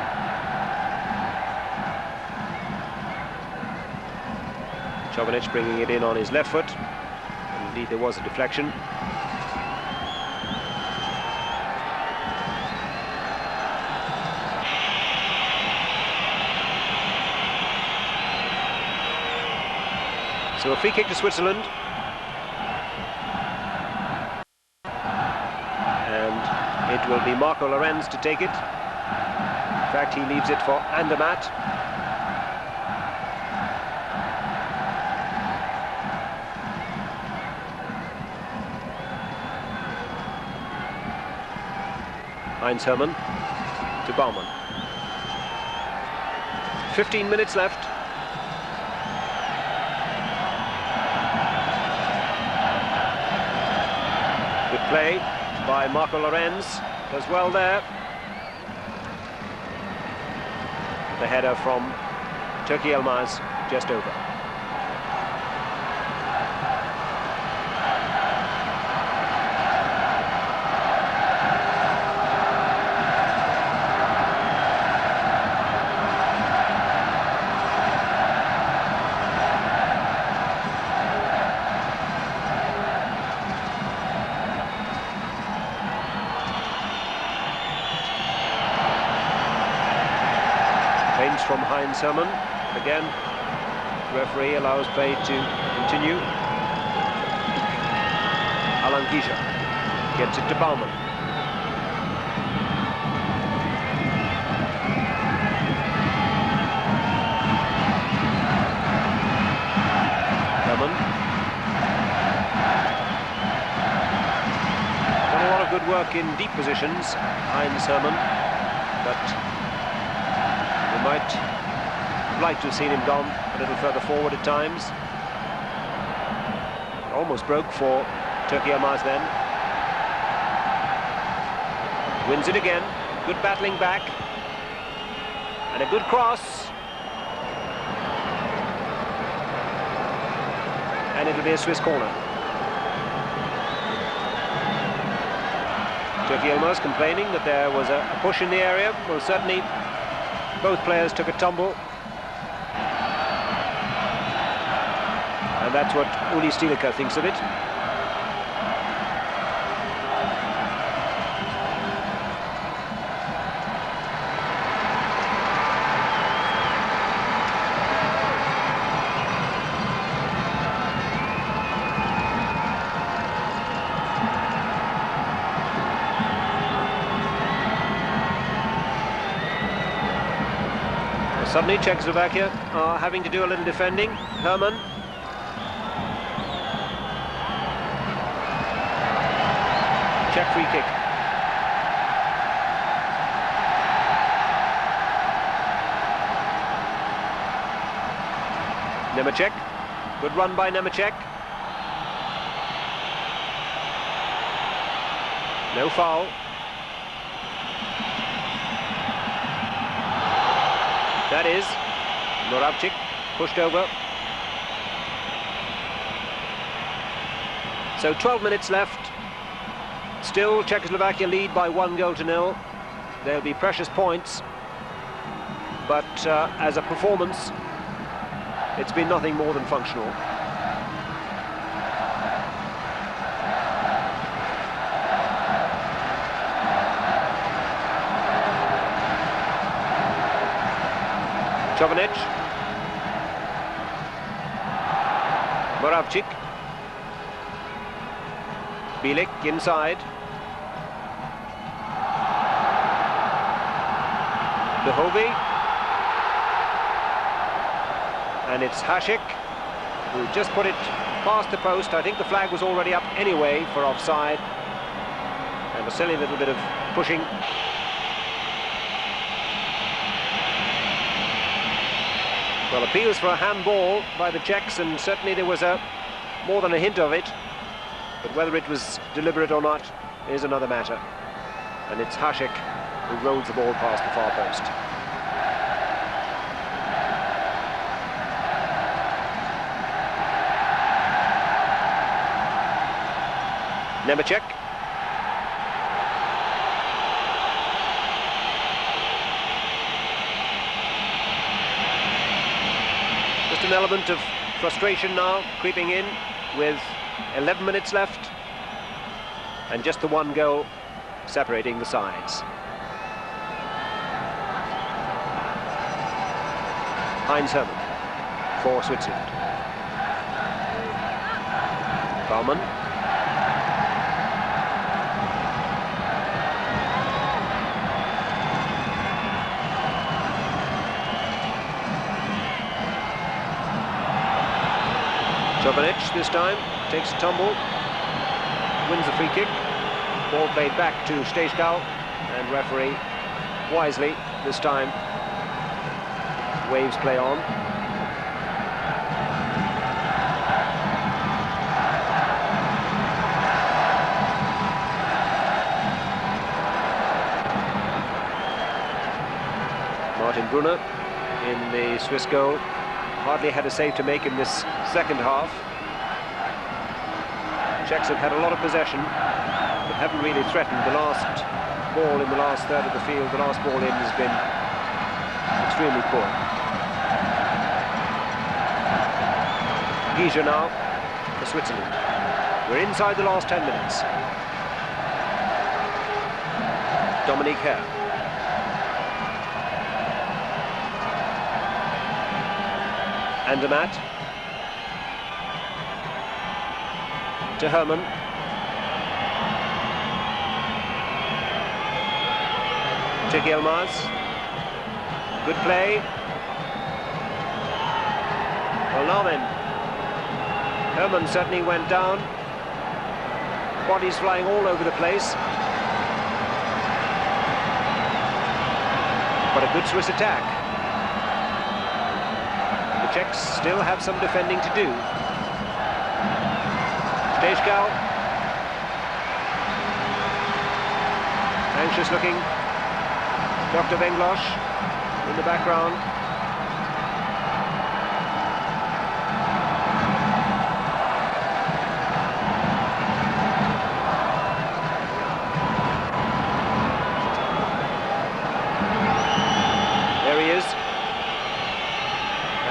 Chovanec bringing it in on his left foot. And indeed, there was a deflection. So a free kick to Switzerland. And it will be Marco Lorenz to take it. In fact, he leaves it for Andermatt. Hermann to Baumann. 15 minutes left. Good play by Marco Lorenz. Does well there. The header from Türkyılmaz just over. From Hermann. Again, referee allows play to continue. Geiger gets it to Baumann. Hermann. Done a lot of good work in deep positions, Hermann, but might like to have seen him gone a little further forward at times. Almost broke for Türkyılmaz then. Wins it again. Good battling back. And a good cross. And it'll be a Swiss corner. Türkyılmaz complaining that there was a push in the area. Well, certainly both players took a tumble. And that's what Uli Stilica thinks of it. Suddenly Czechoslovakia are having to do a little defending. Hermann. Czech free kick. Nemecek. Good run by Nemecek. No foul. That is Moravcík pushed over. So 12 minutes left. Still Czechoslovakia lead by 1-0. There'll be precious points, but as a performance, it's been nothing more than functional. Chovanec. Moravcík. Bílek inside. Luhový. And it's Hašek who just put it past the post. I think the flag was already up anyway for offside. And a silly little bit of pushing. Well, appeals for a handball by the Czechs, and certainly there was more than a hint of it. But whether it was deliberate or not is another matter. And it's Hašek who rolls the ball past the far post. Nemecek. Just an element of frustration now creeping in with 11 minutes left and just the one goal separating the sides. Hermann for Switzerland. Baumann. Chovanec this time takes a tumble, wins the free kick. Ball played back to Stejskal, and referee wisely this time waves play on. Brunner in the Swiss goal hardly had a save to make in this second half. Czechs have had a lot of possession but haven't really threatened. The last ball in the last third of the field, the last ball in, has been extremely poor. Geiger now for Switzerland. We're inside the last 10 minutes. Herr. Andermatt to Hermann. Türkyılmaz. Good play. Well, now then, Hermann certainly went down. Bodies flying all over the place. But a good Swiss attack. The Czechs still have some defending to do. Stejskal. Anxious looking. Dr. Venglosh in the background. There he is.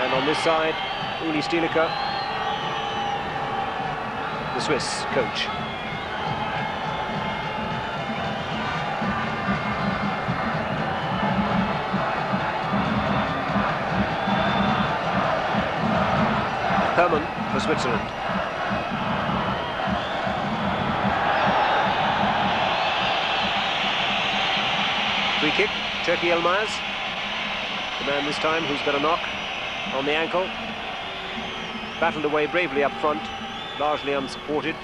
And on this side, Uli Stejskal, the Swiss coach. Hermann for Switzerland. Free kick, Türkyılmaz. the man this time who's got a knock on the ankle. Battled away bravely up front, largely unsupported.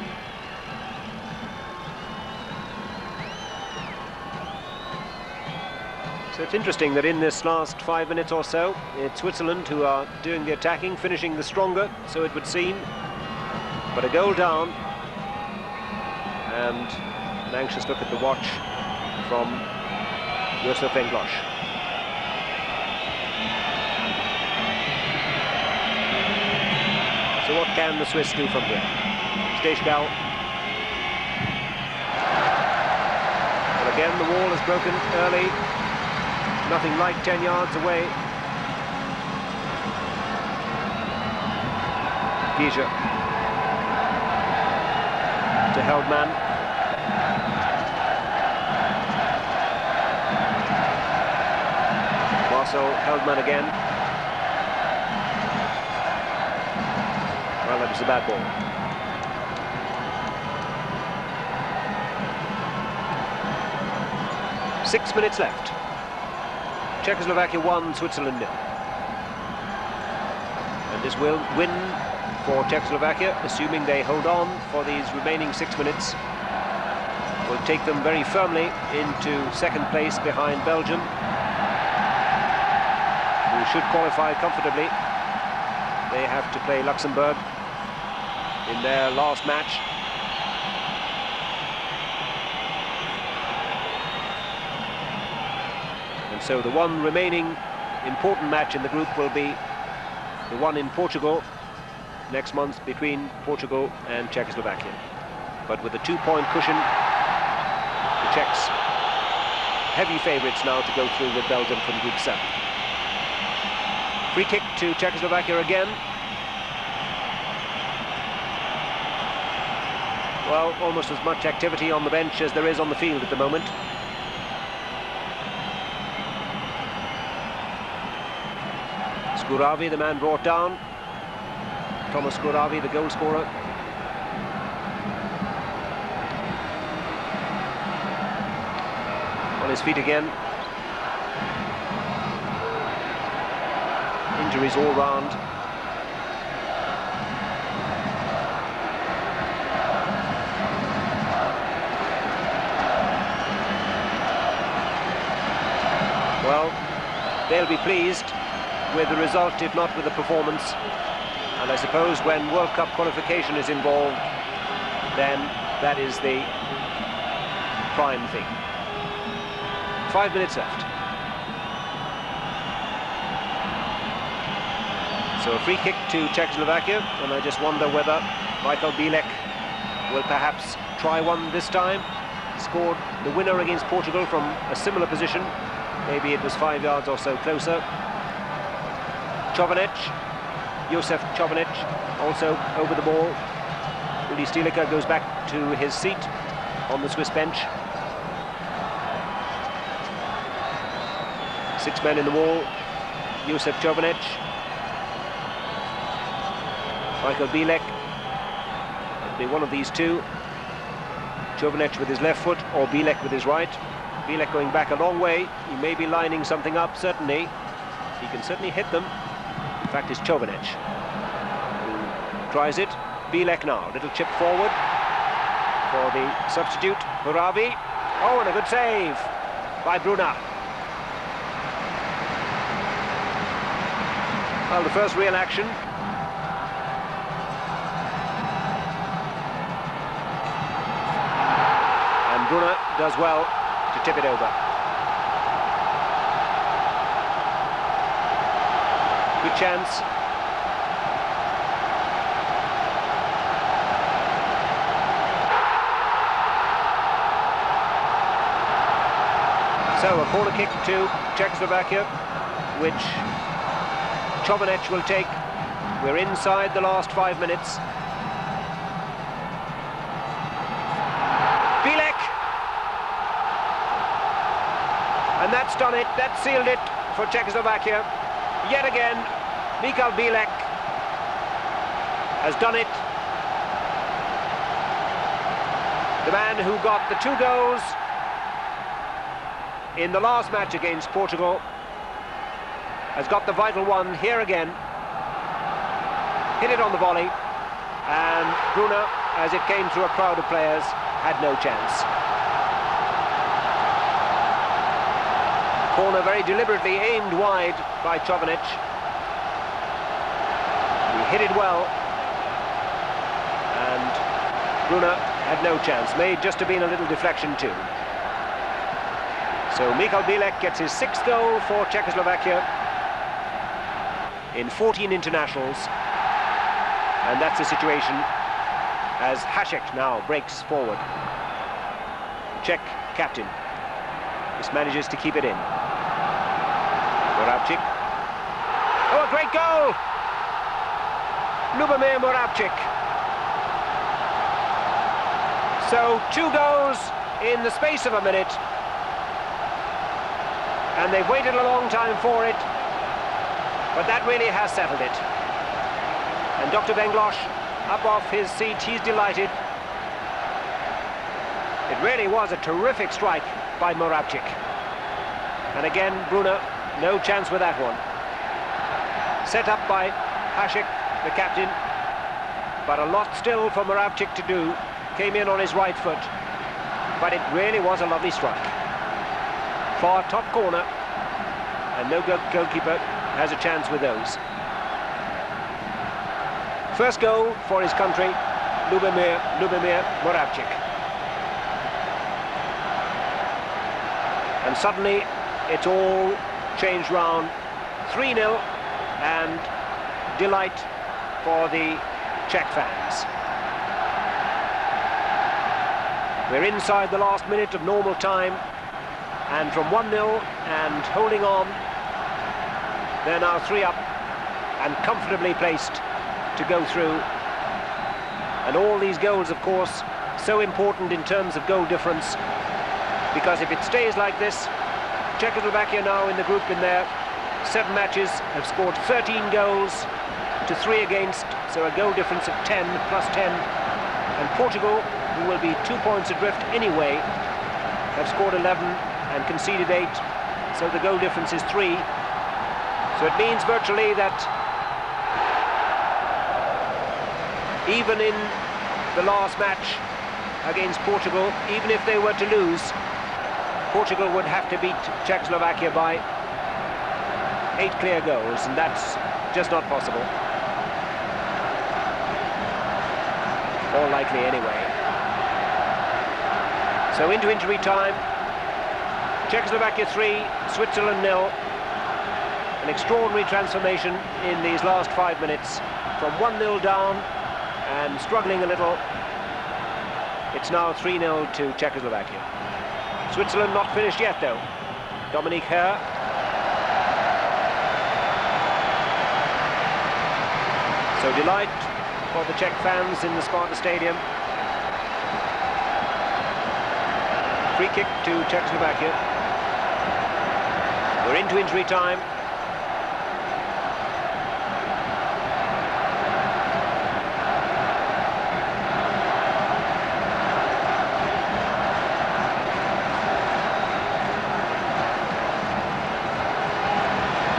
So it's interesting that in this last 5 minutes or so, it's Switzerland who are doing the attacking, finishing the stronger, so it would seem. But a goal down, and an anxious look at the watch from Josef Englosch. So what can the Swiss do from here? Stejskal. But again, the wall is broken early. Nothing like 10 yards away. Geiger to Heldmann. Marcel Heldmann again. Well, that was a bad ball. Six minutes left. Czechoslovakia 1, Switzerland 0. And this will win for Czechoslovakia, assuming they hold on for these remaining 6 minutes. Will take them very firmly into second place behind Belgium, who should qualify comfortably. They have to play Luxembourg in their last match. And so the one remaining important match in the group will be the one in Portugal next month between Portugal and Czechoslovakia. But with a 2-point cushion, the Czechs heavy favourites now to go through with Belgium from Group 7. Free kick to Czechoslovakia again. Well, almost as much activity on the bench as there is on the field at the moment. Skuhravy, the man brought down. Thomas Skuhravy, the goal scorer. On his feet again. Injuries all round. Well, they'll be pleased with the result, if not with the performance. And I suppose when World Cup qualification is involved, then that is the prime thing. 5 minutes left. So a free kick to Czechoslovakia, and I just wonder whether Michael Bílek will perhaps try one this time. Scored the winner against Portugal from a similar position. Maybe it was 5 yards or so closer. Chovanec, Josef Chovanec, also over the ball. Rudi Stejskal goes back to his seat on the Swiss bench. 6 men in the wall. Josef Chovanec, Michael Bílek. It'll be one of these two. Chovanec with his left foot or Bílek with his right. Bílek going back a long way. He may be lining something up, certainly. He can certainly hit them. In fact, it's Chovanec who tries it. Bílek now, little chip forward for the substitute, Hýravý. Oh, and a good save by Brunner. Well, the first real action. And Brunner does well to tip it over. Good chance. So a corner kick to Czechoslovakia, which Chovanec will take. We're inside the last 5 minutes. Bílek! And that's done it, that sealed it for Czechoslovakia. Yet again, Michael Bílek has done it. The man who got the 2 goals in the last match against Portugal. has got the vital one here again. Hit it on the volley, and Brunner, as it came through a crowd of players, had no chance. Corner very deliberately aimed wide by Chovanec. He hit it well, and Brunner had no chance. May just have been a little deflection too. So Bílek gets his 6th goal for Czechoslovakia in 14 internationals, and that's the situation as Hašek now breaks forward. Czech captain. Just manages to keep it in. Moravcík. Oh, a great goal! Moravcík. So 2 goals in the space of a minute, and they've waited a long time for it, but that really has settled it. And Dr. Benglosh, up off his seat, he's delighted. It really was a terrific strike by Moravcík. And again, Brunner, no chance with that one. Set up by Hašek, the captain, but a lot still for Moravcík to do. Came in on his right foot, but it really was a lovely strike. Far top corner, and no goalkeeper has a chance with those. First goal for his country, Lubomir Moravcík. And suddenly it's all changed round. 3-0, and delight for the Czech fans. We're inside the last minute of normal time, and from 1-0 and holding on, they're now 3 up and comfortably placed to go through. And all these goals, of course, so important in terms of goal difference, because if it stays like this, Czechoslovakia now in the group in there, 7 matches, have scored 13 goals to 3 against, so a goal difference of 10 plus 10. And Portugal, who will be 2 points adrift anyway, have scored 11 and conceded 8, so the goal difference is 3. So it means virtually that even in the last match against Portugal, even if they were to lose, Portugal would have to beat Czechoslovakia by 8 clear goals, and that's just not possible. Or likely anyway. So into injury time. Czechoslovakia 3, Switzerland 0. An extraordinary transformation in these last 5 minutes. From 1-0 down and struggling a little, it's now 3-0 to Czechoslovakia. Switzerland not finished yet though. Dominique Herr. So delight for the Czech fans in the Sparta Stadium. Free kick to Czechoslovakia. We're into injury time.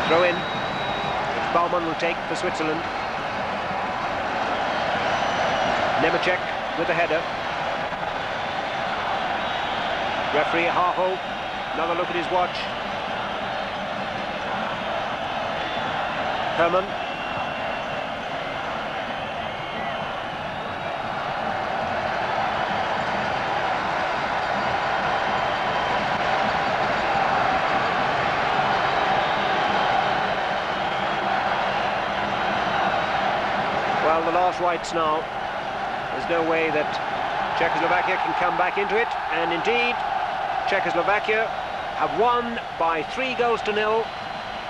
Throw in, which Baumann will take for Switzerland. Nemecek with a header. Referee Haho, another look at his watch. Hermann. Well, the last rights now. There's no way that Czechoslovakia can come back into it, and indeed Czechoslovakia have won by 3 goals to 0.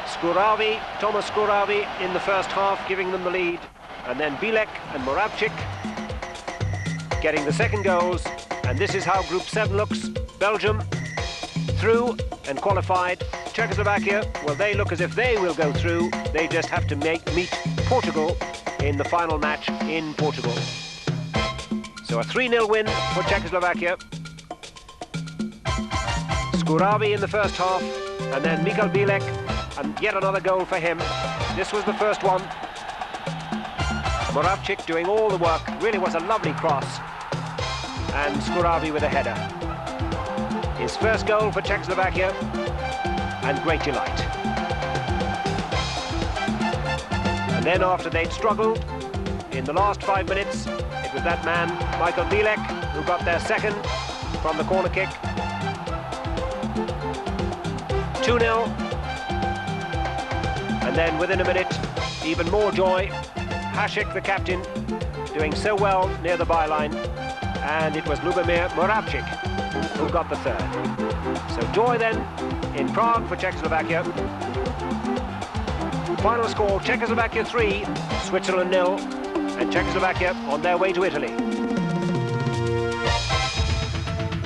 Skuhravy, Thomas Skuhravy in the first half, giving them the lead, and then Bílek and Moravcík getting the second goals. And this is how Group 7 looks. Belgium through and qualified. Czechoslovakia, well, they look as if they will go through. They just have to meet Portugal in the final match in Portugal. So a 3-0 win for Czechoslovakia. Skuhravy in the first half, and then Bílek and yet another goal for him. This was the first one. Moravcík doing all the work, really was a lovely cross. And Skuhravy with a header. His first goal for Czechoslovakia, and great delight. And then after they'd struggled, in the last 5 minutes, it was that man, Bílek, who got their second from the corner kick. 2-0. And then within a minute, even more joy. Hašek, the captain, doing so well near the byline. And it was Moravcík who got the third. So joy then in Prague for Czechoslovakia. Final score, Czechoslovakia 3, Switzerland 0, and Czechoslovakia on their way to Italy.